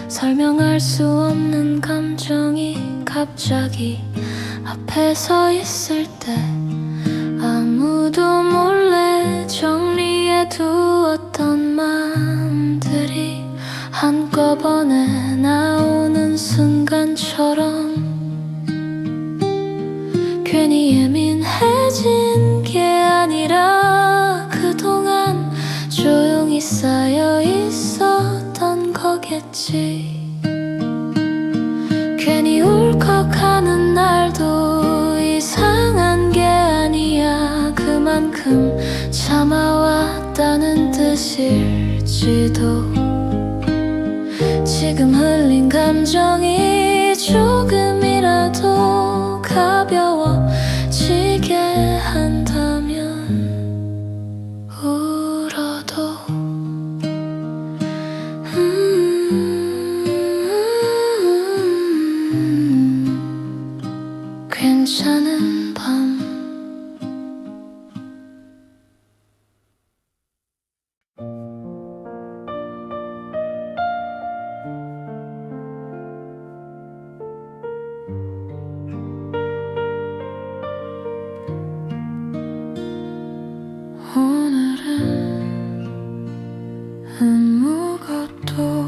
설명할 수 없는 감정이 갑자기 앞에 서 있을 때 아무도 몰래 정리해 두었던 마음들이 한꺼번에 나오는 순간처럼 괜히 예민해진 게 아니라 그동안 조용히 쌓여 있었던 거겠지. 괜히 울컥하는 날도 이상한 게 아니야. 그만큼 참아왔다는 뜻일지도. 지금 흘린 감정이 조금이라도 가벼워지게 한다면 울어도 괜찮은 밤. 오늘은 아무것도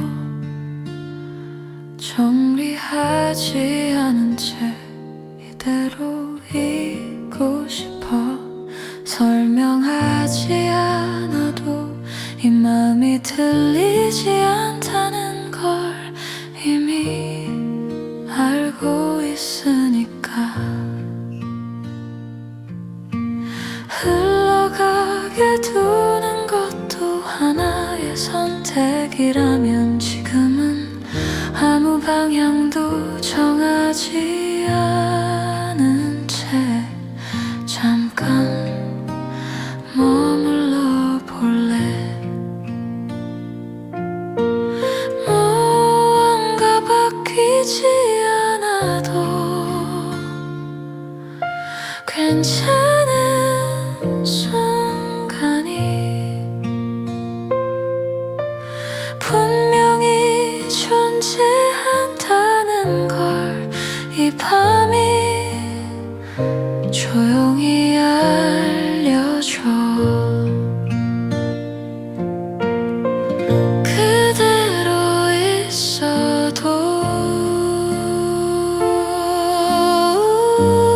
정리하지 않은 채 이대로 있고 싶어. 설명하지 않아도 이 마음이 들리지 않다는 걸 이미 알고 있으니까. 흘러가게 두는 것도 하나의 선택이라면 지금은 아무 방향도 정하지 않은 채 잠깐 머물러 볼래. 무언가 바뀌지 않아도 괜찮은 순간이 분명히 존재한다는 걸 이 밤이 조용히 알려줘. 그대로 있어도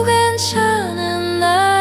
괜찮은 날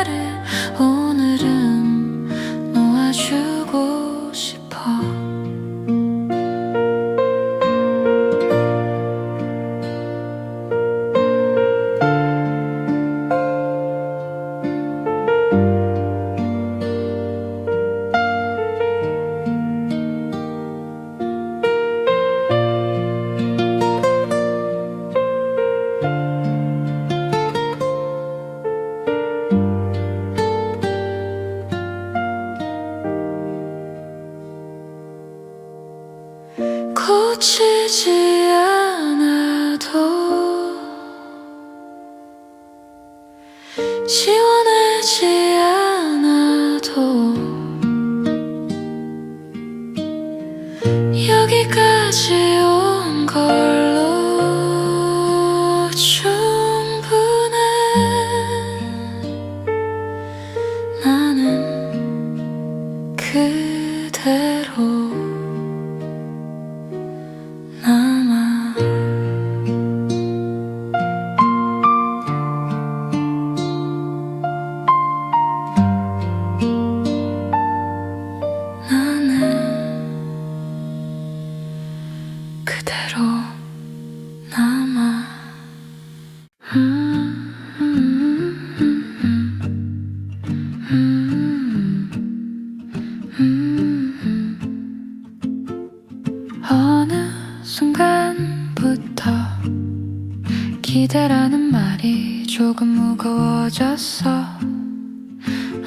기대라는 말이 조금 무거워졌어.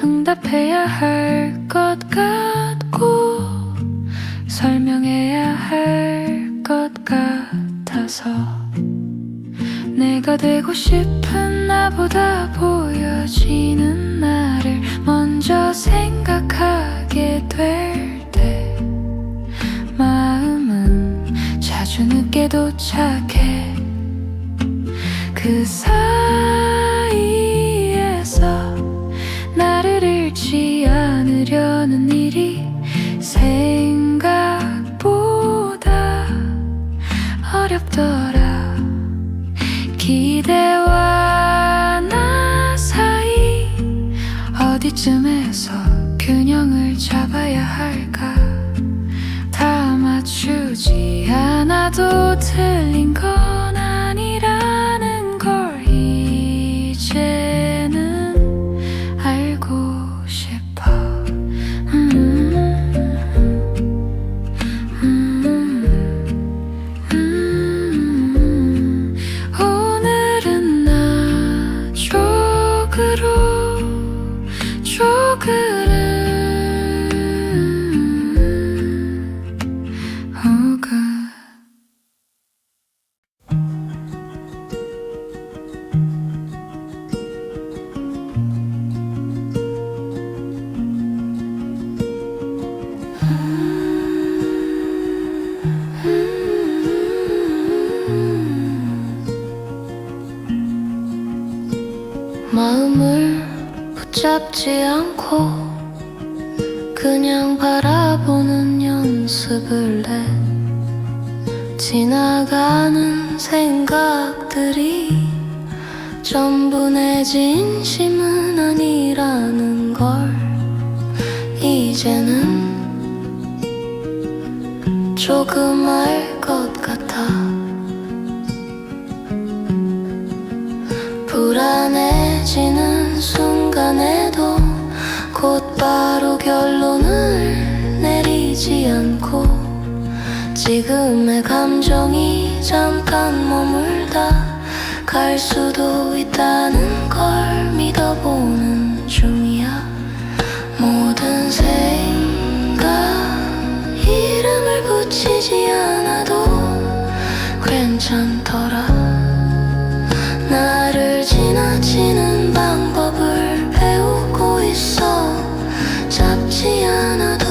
응답해야 할 것 같고 설명해야 할 것 같아서 내가 되고 싶은 나보다 보여지는 나를 먼저 생각하게 될 때 마음은 자주 늦게 도착해. 그 사이에서 나를 잃지 않으려는 일이 생각보다 어렵더라. 기대와 나 사이 어디쯤에서 균형을 잡아야 할까. 다 맞추지 않아도 틀린 건 아니라는 걸 이제는 알고 싶어. 오늘은 나 조그른 호흡. 마음을 붙잡지 않고 그냥 바라보는 연습을 해. 지나가는 생각들이 전부 내 진심은 아니라는 걸 이제는 조금 알 것 같아. 불안해지는 순간에도 곧바로 결론을 내리지 않고 지금의 감정이 잠깐 머물다 갈 수도 있다는 걸 믿어보는 중이야. 모든 생각 이름을 붙이지 않아도 괜찮더라. 나를 지나치는 방법을 배우고 있어. 잡지 않아도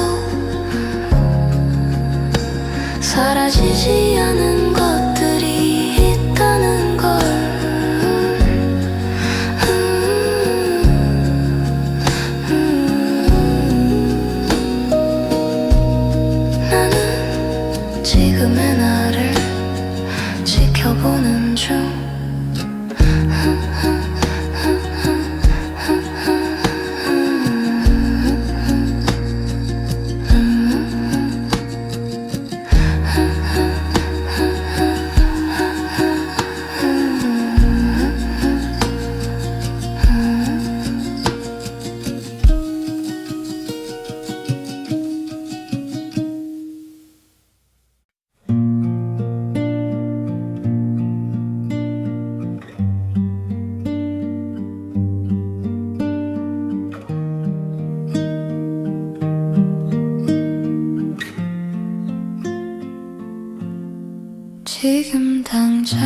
사라지지 않은 것들이 있다는 걸. 나는 지금의 나를 지켜보는 중. 지금 당장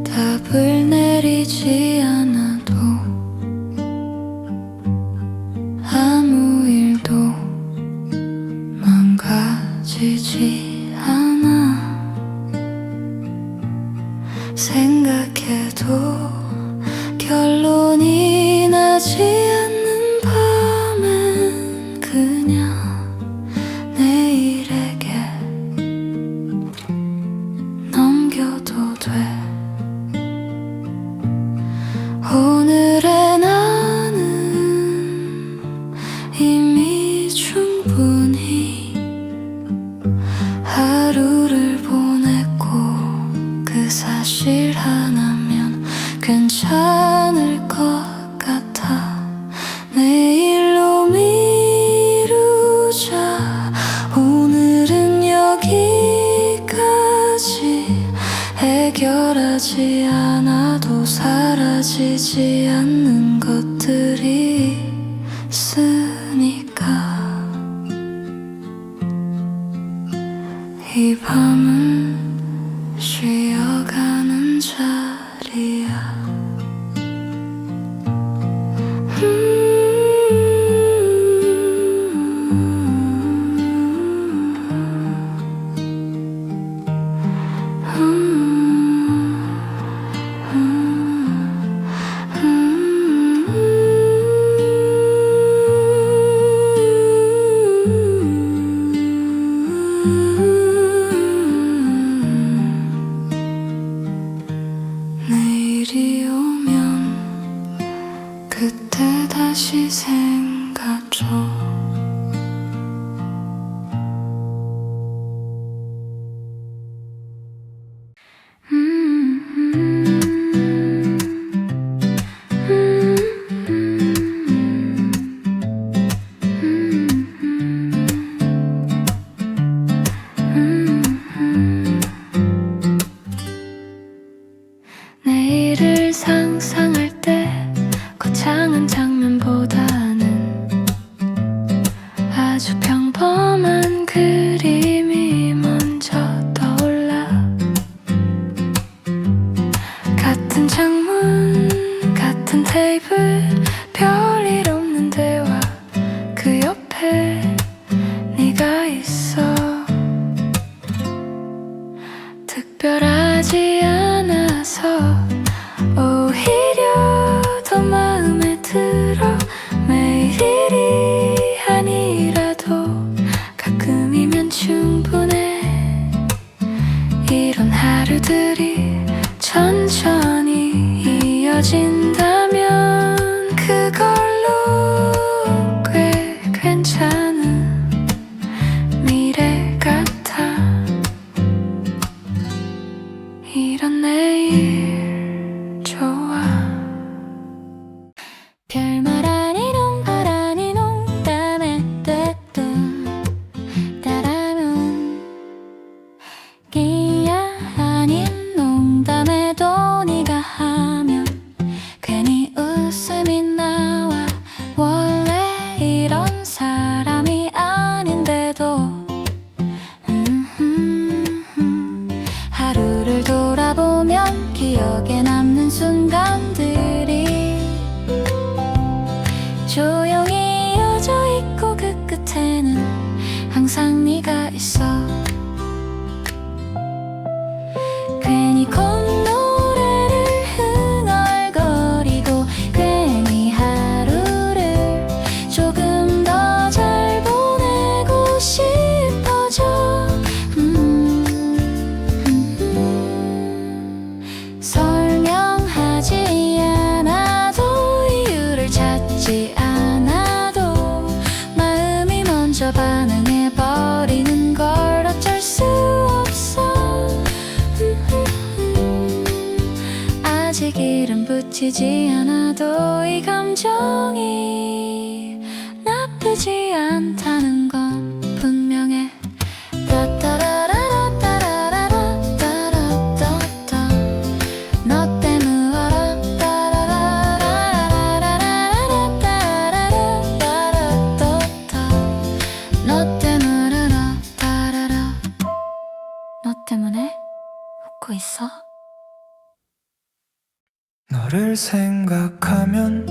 답을 내리지 않아도 아무 일도 망가지지 않아. 생각해도 결론이 나지 않는 밤엔 그냥 내일에게 넘겨도 돼. 오늘의 나는 이미 충분히 하루를 보냈고 그 사실 하나면 괜찮을 것 같아. 내일로 미루자. 오늘은 여기까지. 해결하지 않아도 사라지지 않는 것들이 있으니까 이 밤은 쉬어가는 자리야. 내일이 오면 그때 다시 생각줘. 내일을 상상할 때 거창한 장면보다는 아주 평범한 그림이 먼저 떠올라. 같은 창문, 같은 테이블, 별일 없는 대화, 그 옆에 네가 있어. 특별하지 않아서 오히려 더 마음에 들어. 매일이 아니라도 가끔이면 충분해. 이런 하루들이 천천히 이어진다면 그걸로 꽤 괜찮은 미래 같아. 이런 내일 좋아. 별말 아닌 말 아닌 농담에 때끔 따라면 기야 아닌 농담에도 네가 하면 괜히 웃음이 나와. 원래 이런 사람이 아닌데도 하루를 돌아보면 기억에 남는 순간들이 조용히 이어져 있고 그 끝에는 항상 네가 있어. 괜히 콧노래를 흥얼거리고 괜히 하루를 조금 더 잘 보내고 싶어져. 설명하지 않아도 이유를 찾지 않아도 마음이 먼저 반응해버리는 걸 어쩔 수 없어. 아직 이름 붙이지 않아도 이 감정이 나쁘지 않다는 건 분명해. 너 때문에 알아. 너 때문에 알아. 너 때문에 웃고 있어. 너를 생각하면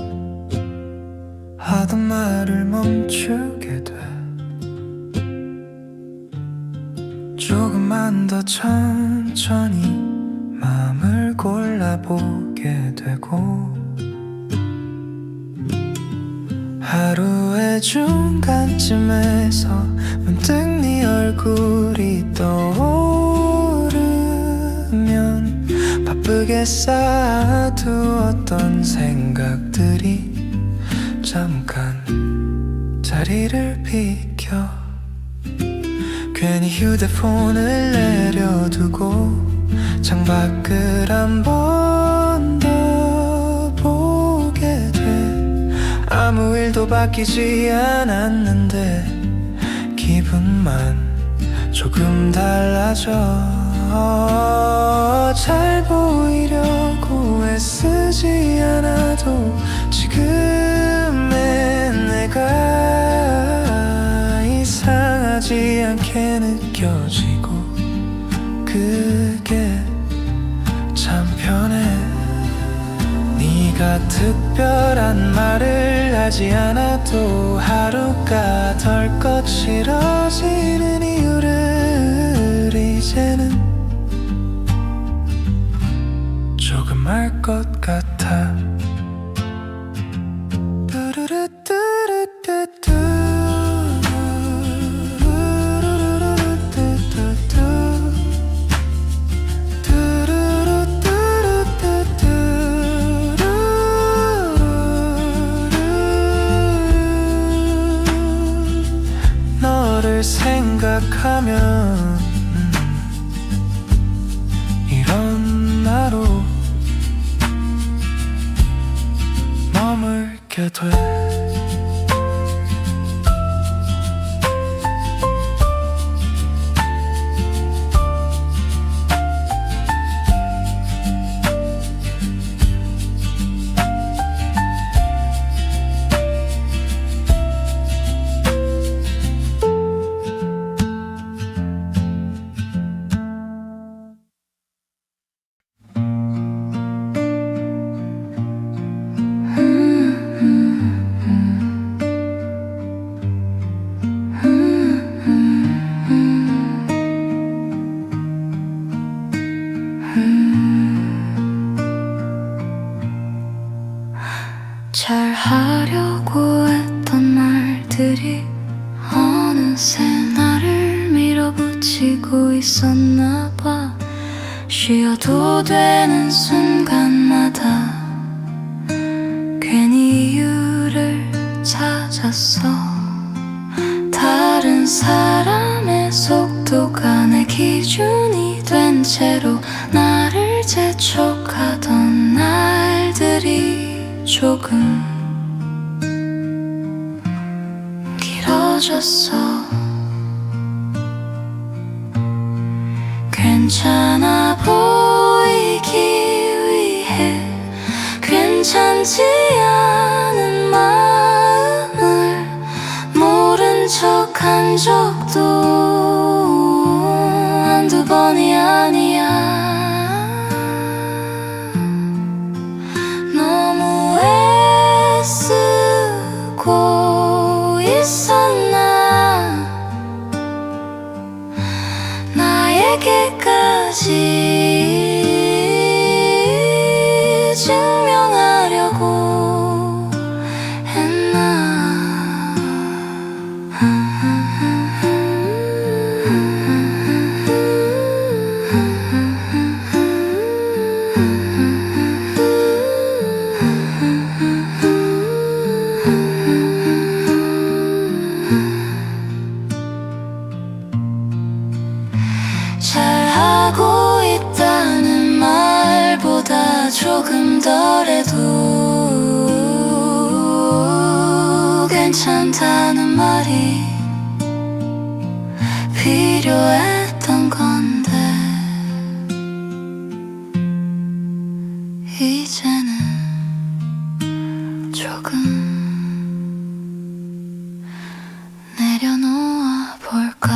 하던 말을 멈추게 돼. 조금만 더 천천히 마음을 골라보게 되고 하루의 중간쯤에서 문득 네 얼굴이 떠오르면 바쁘게 쌓아두었던 생각들이 잠깐 자리를 비켜. 괜히 휴대폰을 내려두고 창밖을 한 번 더 보게 돼. 아무 일도 바뀌지 않았는데 기분만 조금 달라져. 잘 보이려고 애쓰지 않아도 지금의 내가 이상하지 않게 느껴지고 그게 참 편해. 네가 특별한 말을 하지 않아도 하루가 덜 거칠어지는 이유를 이제는 조금 알 것 같아. 너를 생각하면 이런 나로 머물게 돼. 잘 하려고 했던 말들이 어느새 나를 밀어붙이고 있었나 봐. 쉬어도 되는 순간마다 괜히 이유를 찾았어. 다른 사람의 속도가 내 기준이 된 채로 나를 재촉하던 날들이 조금 길어졌어. 괜찮아 보이기 위해 괜찮지 않은 마음을 모른 척 한 적도 한두 번이 아니야. 너무 애쓰고 있었나 나에게까지 증명하려고 했나. 잘하고 있다는 말보다 조금 덜해도 괜찮다는 말이 필요했던 건데 이제는 조금 내려놓아 볼까.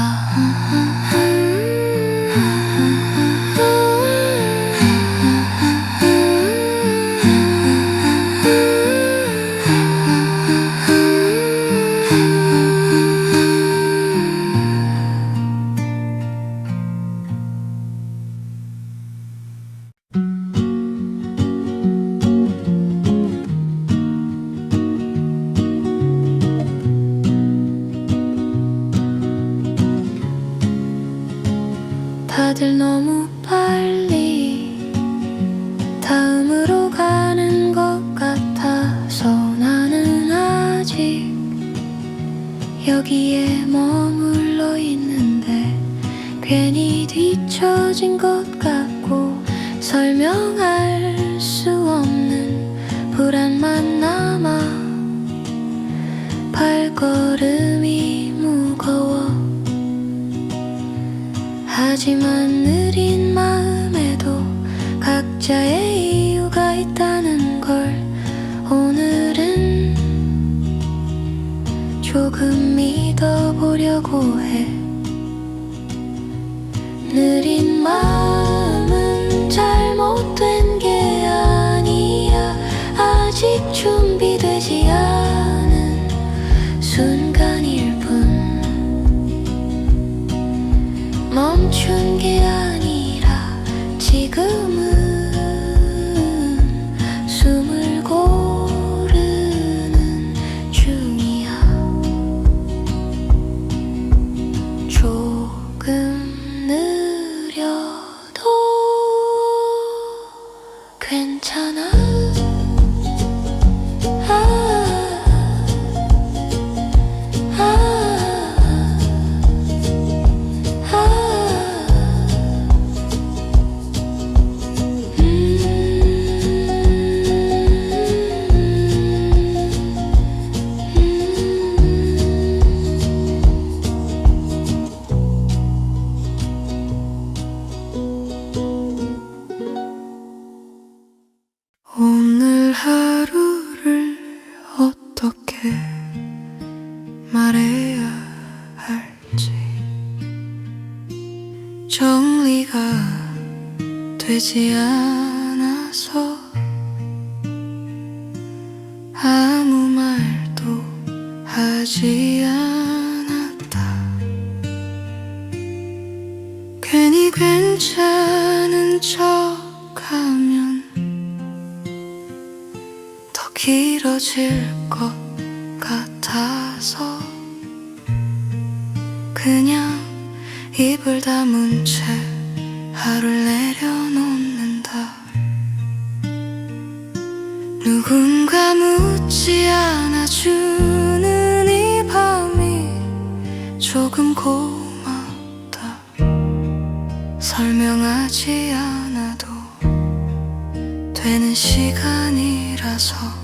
다들 너무 빨리 다음으로 가는 것 같아서 나는 아직 여기에 머물러 있는데 괜히 뒤처진 것 같고 설명할 수 없는 불안만 남아 발걸음이 무거워. 하지만 느린 각자의 이유가 있다는 걸 오늘은 조금 믿어보려고 해. 느린 마음은 잘못된 게 아니야. 아직 준비되지 않은 순간일 뿐. 멈춘 게 아니라 지금은 숨을 고르는 중이야. 조금 느려도 괜찮아. 오늘 하루를 어떻게 말해야 할지 정리가 되지 않아서 아무 말도 하지 않았다. 괜히 괜찮은 척하면 더 길어질 것 같아서 그냥 입을 다문 채 하루를 내려놓는다. 누군가 묻지 않아주는 이 밤이 조금 고맙다. 설명하지 않아도 되는 시간이라서.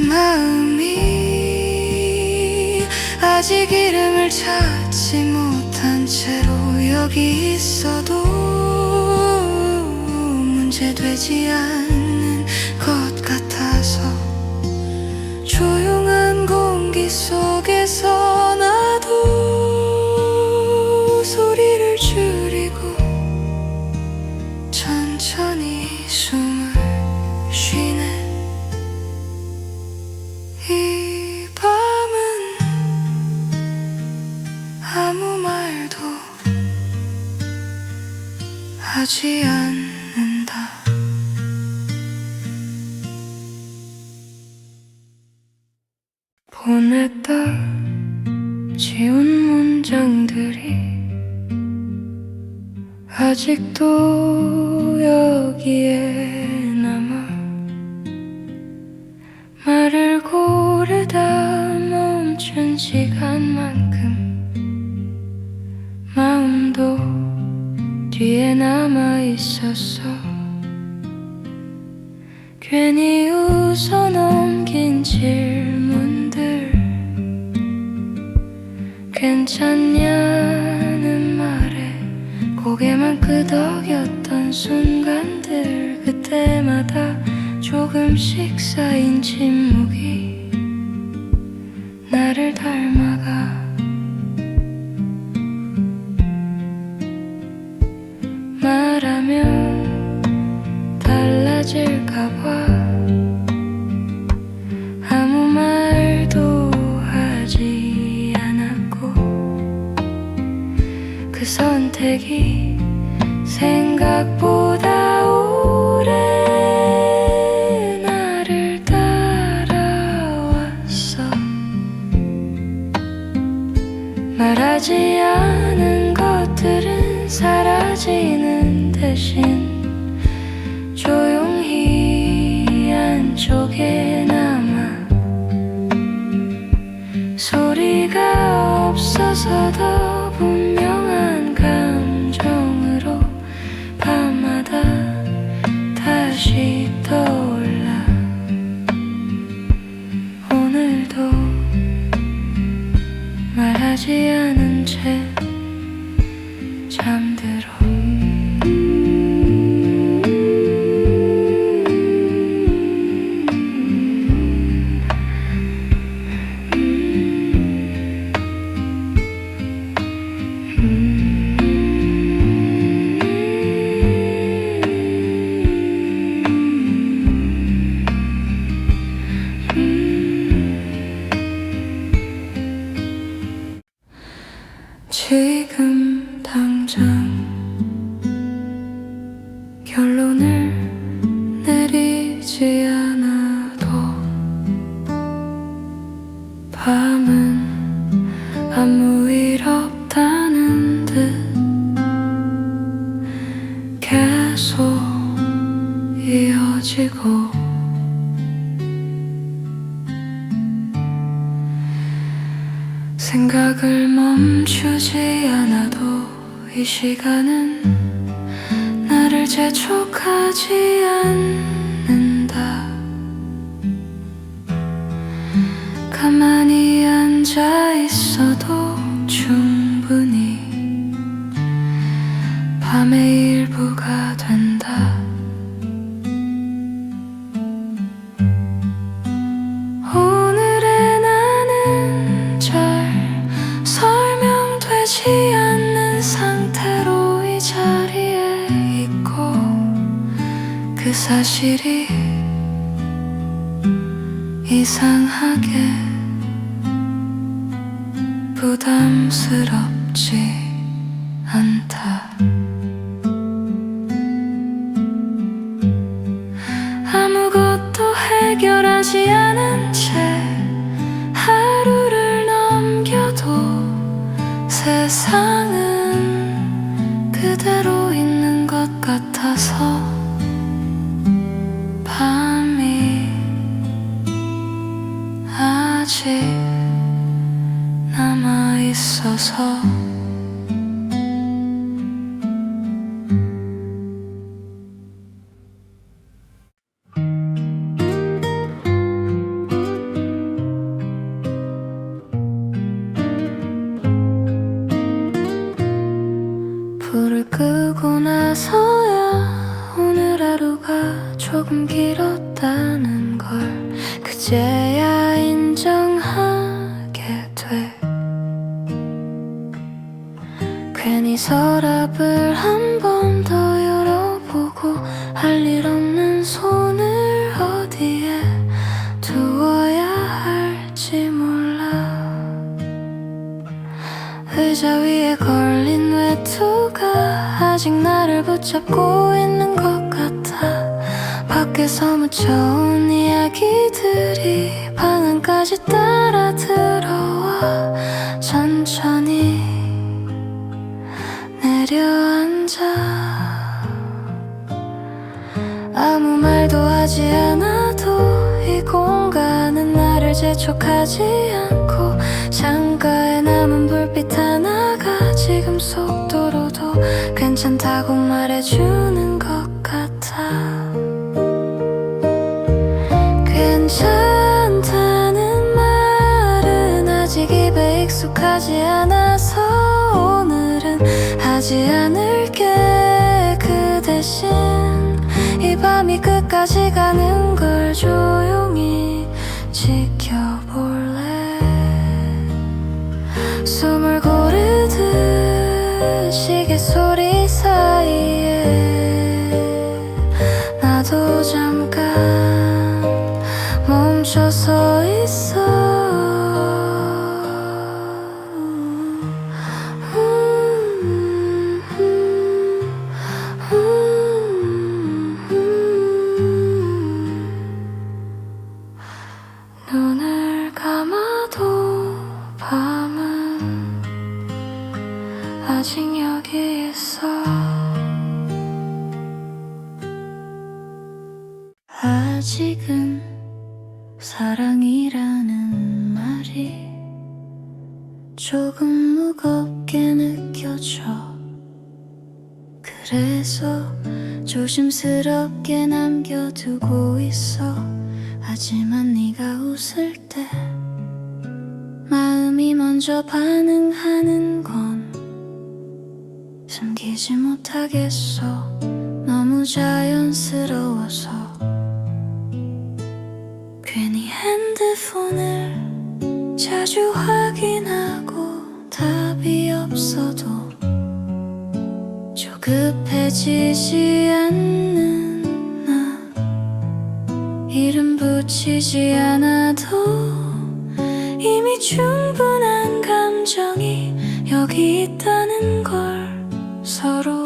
마음이 아직 이름을 찾지 못한 채로 여기 있어도 문제되지 않는 것 같아서 조용한 공기 속에서 나도 소리를 줄이고 천천히 숨을 쉬네. 이 밤은 아무 말도 하지 않는다. 보냈다 지운 문장들이 아직도 여기에 남아. 말을 고르다 멈춘 시간만큼 마음도 뒤에 남아 있었어. 괜히 웃어 넘긴 질문들, 괜찮냐는 말에 고개만 끄덕였던 순간들, 그때마다 조금씩 쌓인 침묵이 나를 닮아가. 말하면 달라질까봐 아무 말도 하지 않았고, 그 선택이 생각보다 오래 나를 따라왔어. 말하지 않은 것들은 사라지는 대신 결론을 내리지 않아도 밤은 아무 일 없다는 듯 계속 이어지고 생각을 멈추지 않아도 이 시간은 나를 재촉하지 않는다. 가만히 앉아 있어도 충분히 밤의 일부가 된다. 오늘의 나는 잘 설명되지 않는 상태로 이 자리에 있고 그 사실이 이상하게 부담스럽지 않다. 아무것도 해결하지 않은 채 하루를 넘겨도 세상은 그대로 있는 것 같아서 밤이 아직 남아 있어서 불을 끄고 나서야 오늘 하루가 조금 길었다는 걸 그제야 인정하게 돼. 괜히 서랍을 한 번 더 열어보고 할 일 없는 손을 어디에 두어야 할지 몰라. 의자 위에 걸린 외투가 아직 나를 붙잡고 있는 것 같아. 밖에서 묻혀온 이야기들이 방 안까지 따라 들어와 천천히 내려앉아. 아무 말도 하지 않아도 이 공간은 나를 재촉하지 않고 창가에 남은 불빛 하나가 지금 속도로도 괜찮다고 말해주는 것 같아. 괜찮다는 말은 아직 입에 익숙하지 않아서 오늘은 하지 않을게. 그 대신 이 밤이 끝까지 가는 걸 조용히 지켜볼래. 숨을 고르듯 시계 소리 사이에 나도 잠깐 멈춰서 있어. 눈을 감아도 밤은 아직 여기 있어. 아직은 사랑이라는 말이 조금 무겁게 느껴져. 그래서 조심스럽게 남겨두고 있어. 하지만 네가 웃을 때 마음이 먼저 반응하는 건 숨기지 못하겠어. 너무 자연스러워서. 괜히 핸드폰을 자주 확인하고 답이 없어도 조급해지지 않는 나. 이름 붙이지 않아도 이미 충분한 감정이 여기 있다는 걸 서로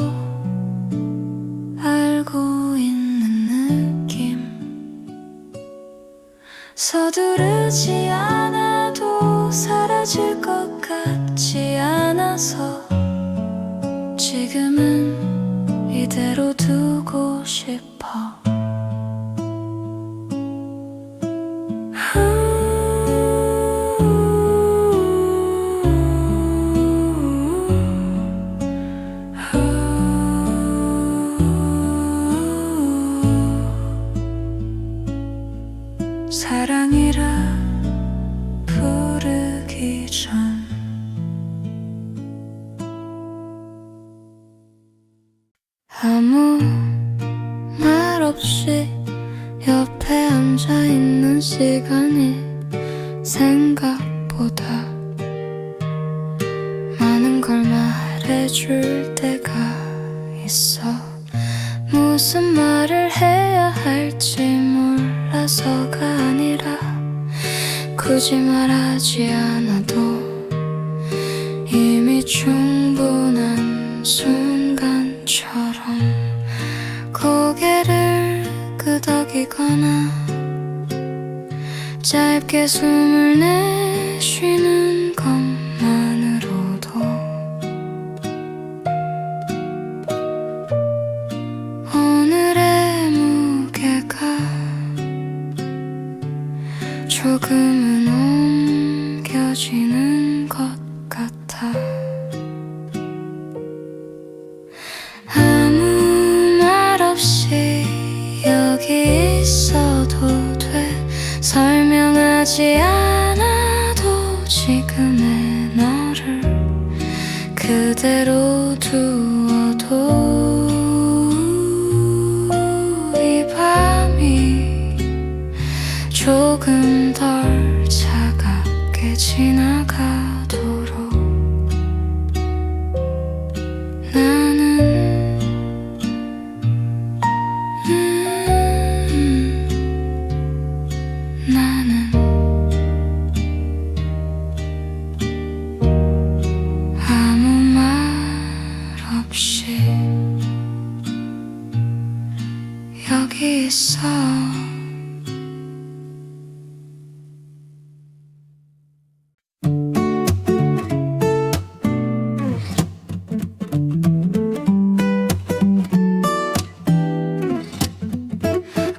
알고 가고 있는 느낌 서두르지 않아도 사라질 것 같지 않아서 지금은 이대로 두고 싶어 사랑이라 부르기 전 아무 말 없이 옆에 앉아있는 시간이 생각보다 많은 걸 말해줄 때가 있어 무슨 말을 해야 할지 몰라서가 아니라 굳이 말하지 않아도 이미 충분한 순간처럼 고개를 끄덕이거나 짧게 숨을 내쉬는 것만으로도 오늘의 무게가 조금은 옮겨지는 것 같아 아무 말 없이 여기 있어도 돼 설명하지 않아도 지금의 너를 그대로 두어도 이 밤이 조금 덜 차갑게 지나가도록 나는 아무 말 없이 여기 있어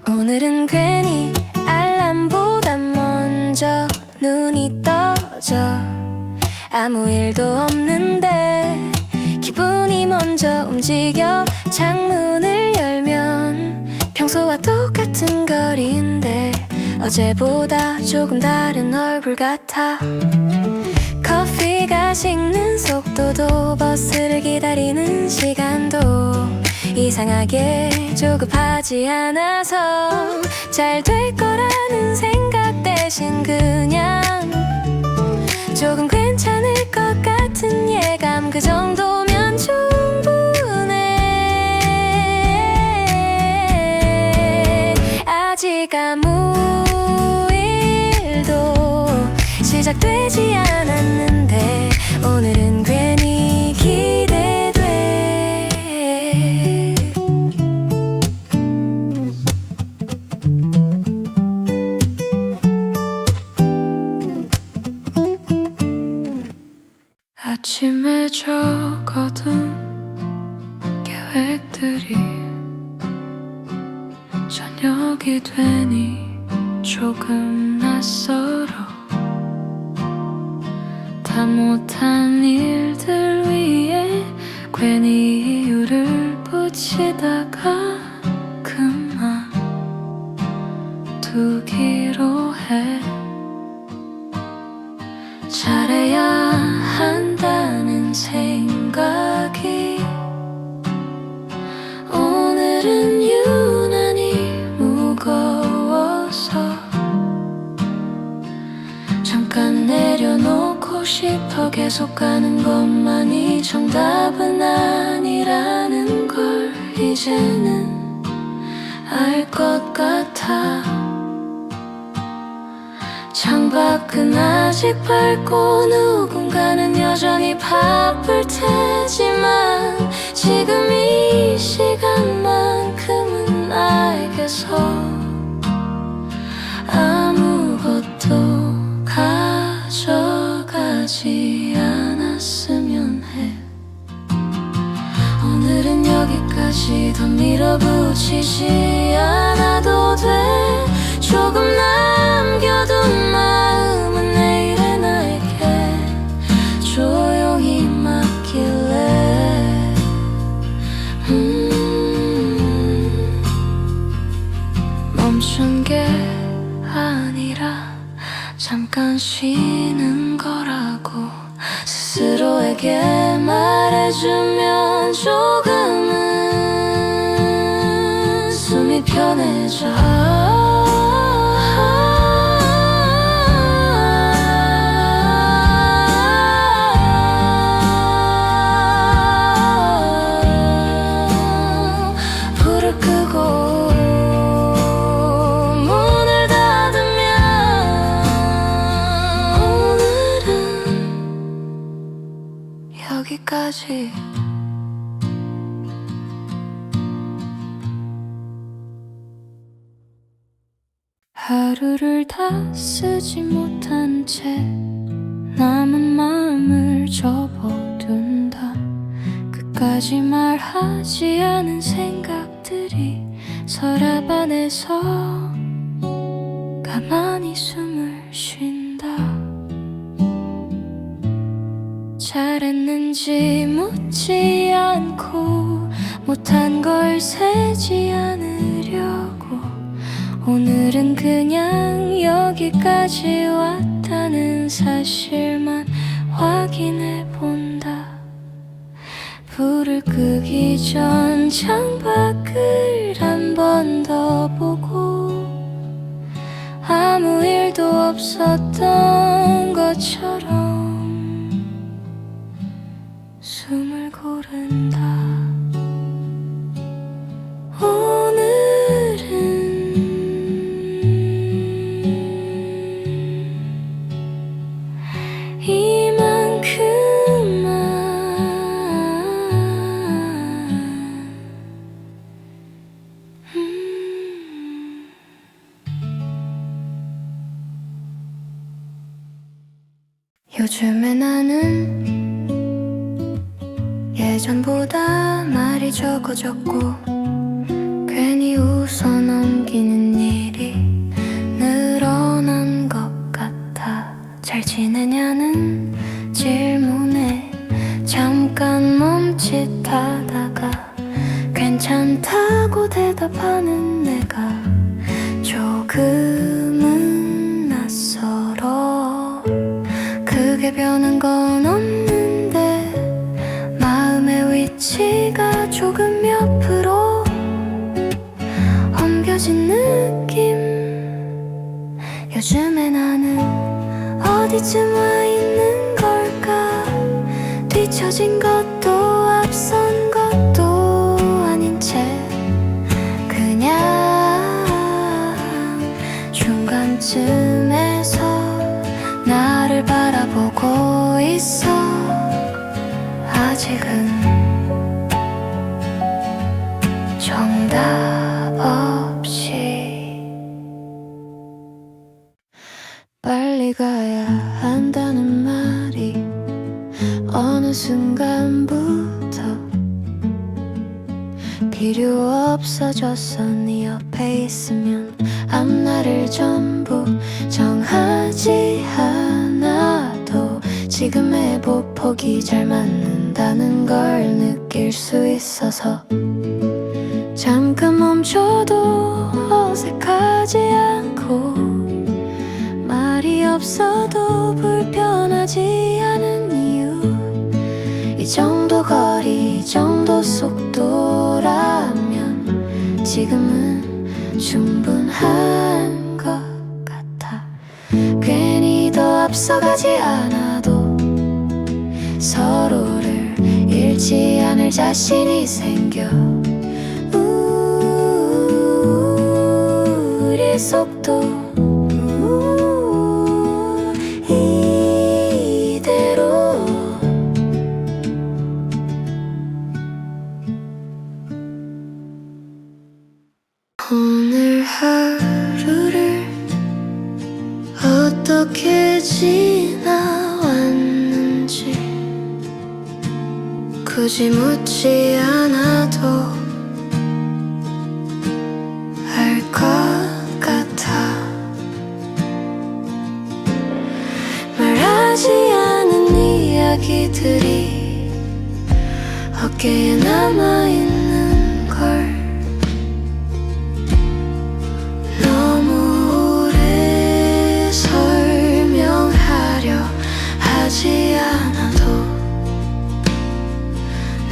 오늘은 괜히 알람보다 먼저 눈이 떠져 아무 일도 없는데 기분이 먼저 움직여 창문을 열면 평소와 똑같은 거리인데 어제보다 조금 다른 얼굴 같아 커피가 식는 속도도 버스를 기다리는 시간도 이상하게 조급하지 않아서 잘 될 거라는 생각 대신 그냥 조금 괜찮을 것 같은 예감 그 정도면 충분해 아직 아무 일도 시작되지 않았는데 오늘은 괜히 기대돼 아침에 적어둔 계획들이 저녁이 되니 조금 낯설어 다 못한 일들 위에 괜히 이유를 붙이다가 그만 두기로 해 잘해야 한다는 생각이 오늘은 유난히 무거워서 잠깐 내려놓고 싶어 계속 가는 것만이 정답은 아니라는 걸 이제는 알 것 같아 창밖은 아직 밝고 누군가는 여전히 바쁠 테지만 지금 이 시간만큼 더 밀어붙이지 않아도 돼. 조금 남겨둔 마음은 내일의 나에게 조용히 맡길래. 멈춘 게 아니라 잠깐 쉬는 거라고 스스로에게 말해주면 조금은 숨이 편해져. 불을 끄고 문을 닫으면 오늘은 여기까지. 하루를 다 쓰지 못한 채 남은 마음을 접어둔다. 끝까지 말하지 않은 생각들이 서랍 안에서 가만히 숨을 쉰다. 잘했는지 묻지 않고 못한 걸 세지 않으려고 오늘은 그냥 여기까지 왔다는 사실만 확인해 본다. 불을 끄기 전 창밖을 한 번 더 보고 아무 일도 없었던 것처럼 숨을 고른다. 요즘에 나는 예전보다 말이 적어졌고 괜히 웃어 넘기는 일이 늘어난 것 같아. 잘 지내냐는 질문에 잠깐 멈칫하다가 괜찮다고 대답하는 내가 조금은 낯설어. 크게 변한 건 없는데 마음의 위치가 조금 옆으로 옮겨진 느낌. 요즘에 나는 어디쯤 와 있는 걸까. 뒤처진 것도 앞선 것도 아닌 채 그냥 중간쯤에서 나를 바라보고 있어. 아직은 정답 없이. 빨리 가야 한다는 말이 어느 순간부터 필요 없어졌어. 네 옆에 있으면 앞날을 전부 정하지 않아도 지금의 보폭이 잘 맞는다는 걸 느낄 수 있어서 잠깐 멈춰도 어색하지 않고 말이 없어도 불편하지 않은 이유. 이 정도 거리, 이 정도 속도라면 지금은 충분한 것 같아. 괜히 더 앞서가지 않아도 서로를 잃지 않을 자신이 생겨. 우리 속도 이대로 오늘 하루를 어떻게 지나왔는지 굳이 묻지 않아도 이들이 어깨에 남아있는 걸 너무 오래 설명하려 하지 않아도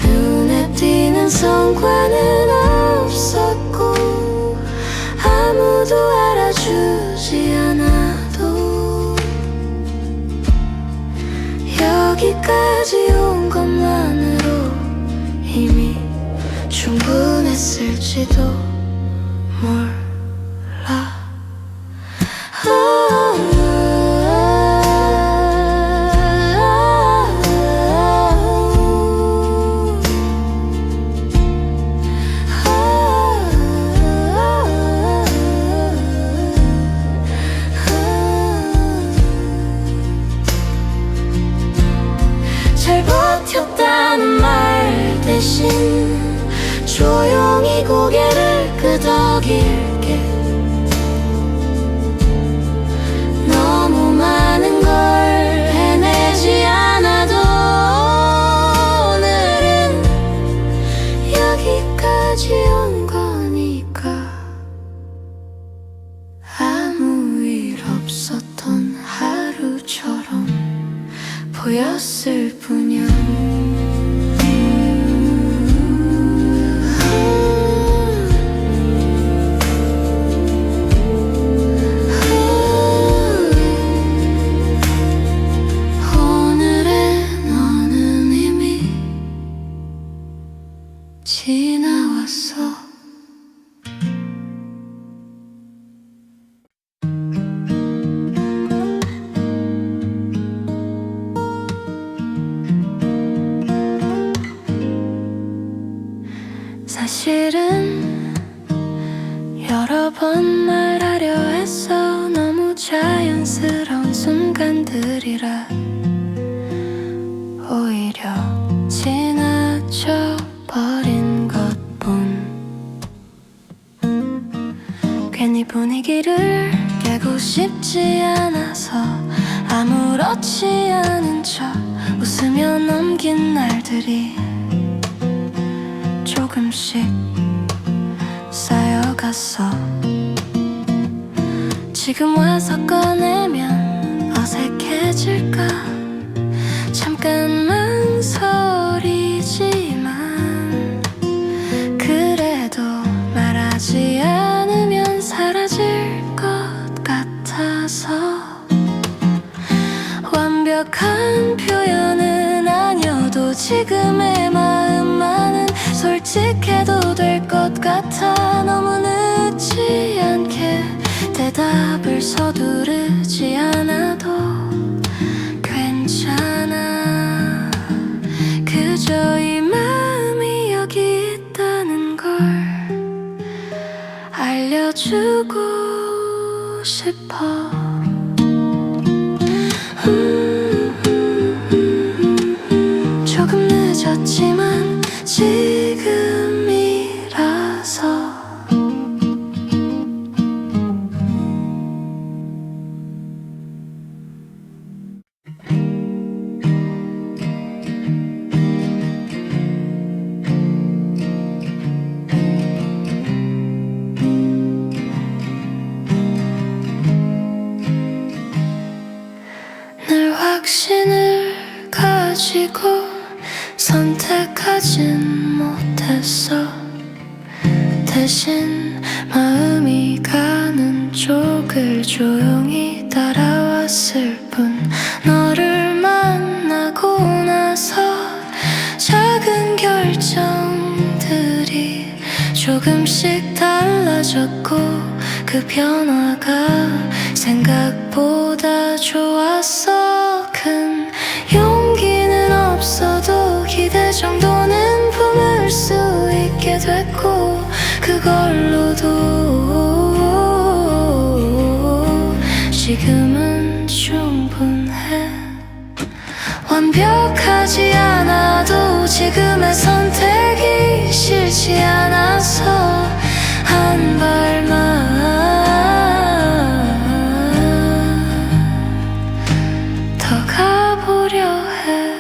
눈에 띄는 성과는 없었고 아무도 알아주지 않아도 여기까지 온 것만으로 이미 충분했을지도 몰라. 잘 버텼다는 말 대신 조용히 고개를 끄덕일게. 너무 많은 걸 해내지 않아도 오늘은 여기까지 온 거니까 아무 일 없었던 하루처럼 보였을 뿐이야. 오늘의 너는 이미 지나왔어. 사실은 여러 번 말하려 했어. 너무 자연스러운 순간들이라 오히려 지나쳐 버린 것뿐. 괜히 분위기를 깨고 싶지 않아서 아무렇지 않은 척 웃으며 넘긴 날들이 조금씩 쌓여갔어. 지금 와서 꺼내면 어색해질까 잠깐 망설이지만 그래도 말하지 않으면 사라질 것 같아서 완벽한 표현은 아니어도 지금의 마음만은 솔직해도 될 것 같아. 너무 늦지 않게 대답을 서두르지 않아도 괜찮아. 그저 이 마음이 여기 있다는 걸 알려주고 싶어. 조금 늦었지만 지금이라서 늘 확신을 가지고 선택하진 못했어. 대신 마음이 가는 쪽을 조용히 따라왔을 뿐. 너를 만나고 나서 작은 결정들이 조금씩 달라졌고 그 변화가 생각보다 좋았어. 큰 용기는 없어도 기대 정도는 품을 수 있게 됐고 그걸로도 지금은 충분해. 완벽하지 않아도 지금의 선택이 싫지 않아서 한 발만 더 가보려 해.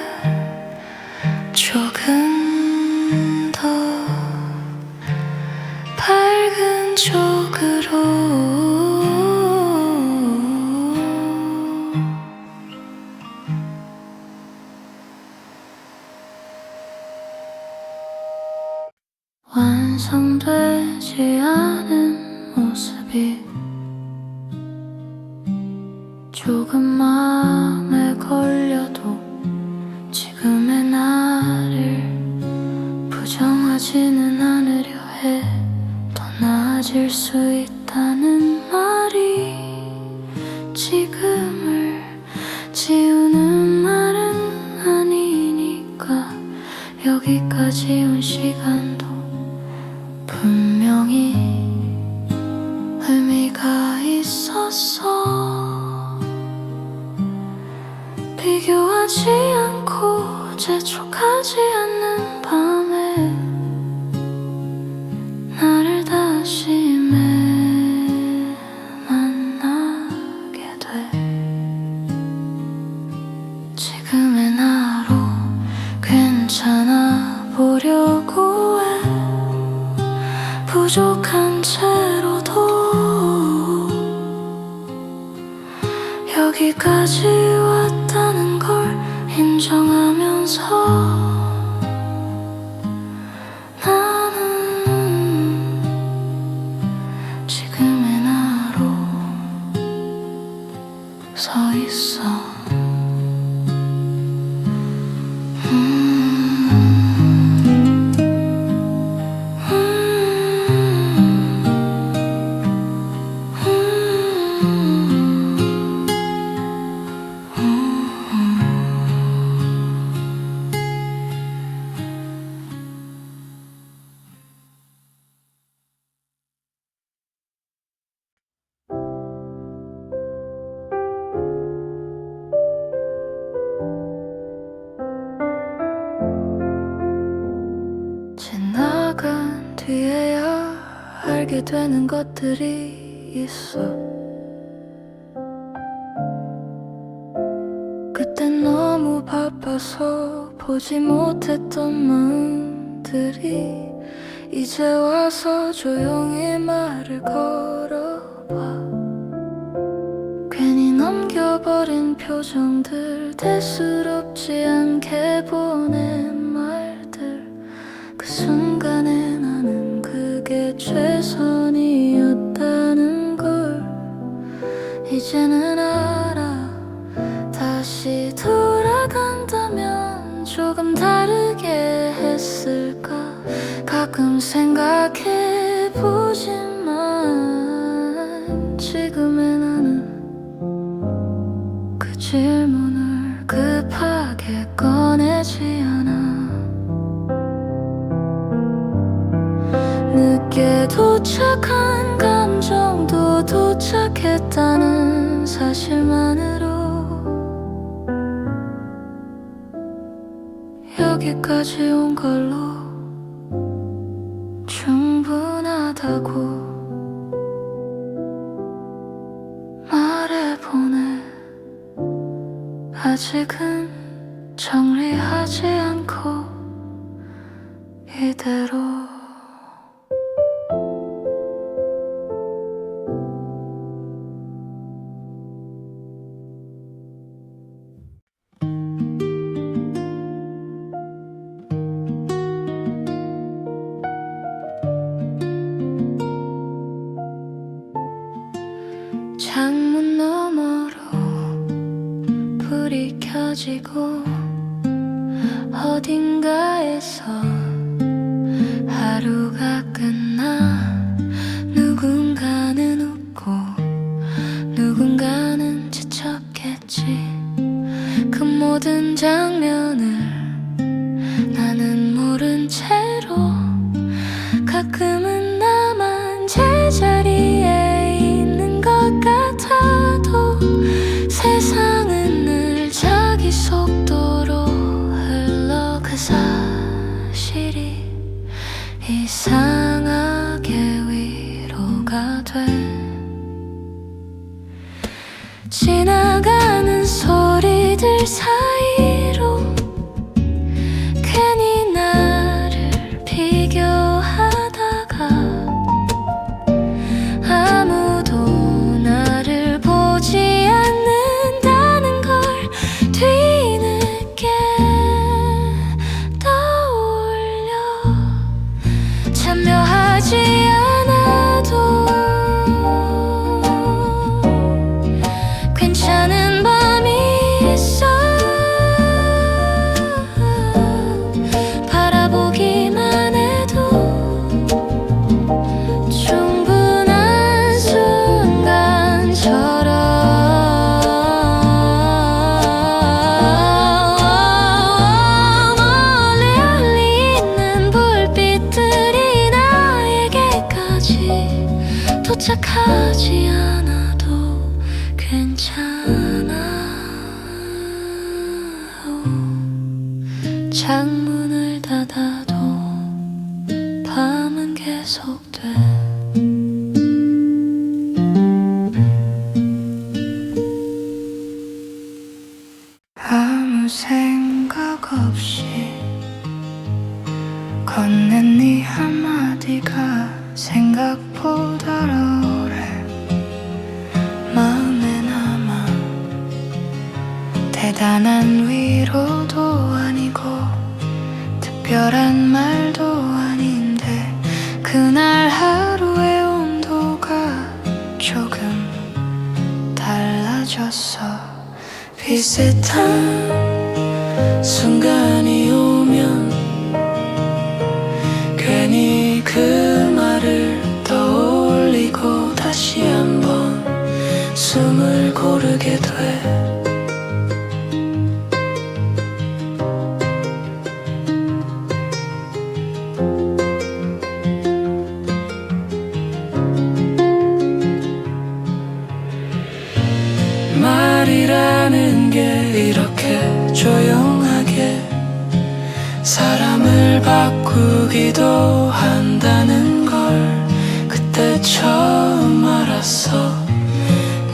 완성되지 않은 모습이 조금 마음에 걸려도 지금의 나를 부정하지는 않으려 해. 더 나아질 수 있다는 말이 지금을 지우는 말은 아니니까. 여기까지 온 시간도 분명히 의미가 있었어. 비교하지 않고 재촉하지 않는 밤에 나를 다시 만나게 돼. 지금의 나로 괜찮아 보려고 해. 부족한 채로도 여기까지 왔다는 걸 인정하면서 나는 지금의 나로 서 있어. 지나간 뒤에야 알게 되는 것들이 있어. 그땐 너무 바빠서 보지 못했던 마음들이 이제 와서 조용히 말을 걸어봐. 괜히 넘겨버린 표정들, 대수롭지 않게 보낸 말들. 그 순간에 나는 그게 최선이었다는 걸 이제는 알아. 다시 돌아간다면 조금 다르게 했을까. 가끔 생각해보지만 지금의 나는 그 질문을 급하게 꺼내지 않아. 늦게 도착한 감정도 도착했다는 사실만으로 여기까지 온 걸로 충분하다고 말해보네. 아직은 정리하지 않고 이대로. 창문 너머로 불이 켜지고 어딘가에서 하루가 끝나. 누군가는 웃고 누군가는 지쳤겠지. 그 모든 장면을 나는 모른 채로 가끔은 나만 제자리에 있는 것 같아도 세상은 늘 자기 속도로 흘러. 그 사실이 이상하게 위로가 돼. 지나가는 소리들 사이로 괜히 나를 비교하다가 도착하지 않아도 괜찮아. 창문을 닫아도 밤은 계속돼. 아무 생각 없이 건넨 네 한마디가 생각보다 오래 마음에 남아. 대단한 위로도 아니고 특별한 말도 아닌데 그날 하루의 온도가 조금 달라졌어. 비슷한 순간이 오면 괜히 그 말을 떠올리고 다시 한번 숨을 고르게 돼. 말이라는 게 이렇게 조용하게 사람을 바꾸기도 한다는 걸 그때 처음 알았어.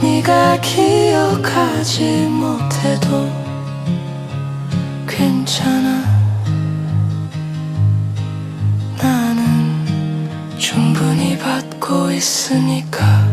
네가 기억하지 못해도 괜찮아. 나는 충분히 받고 있으니까.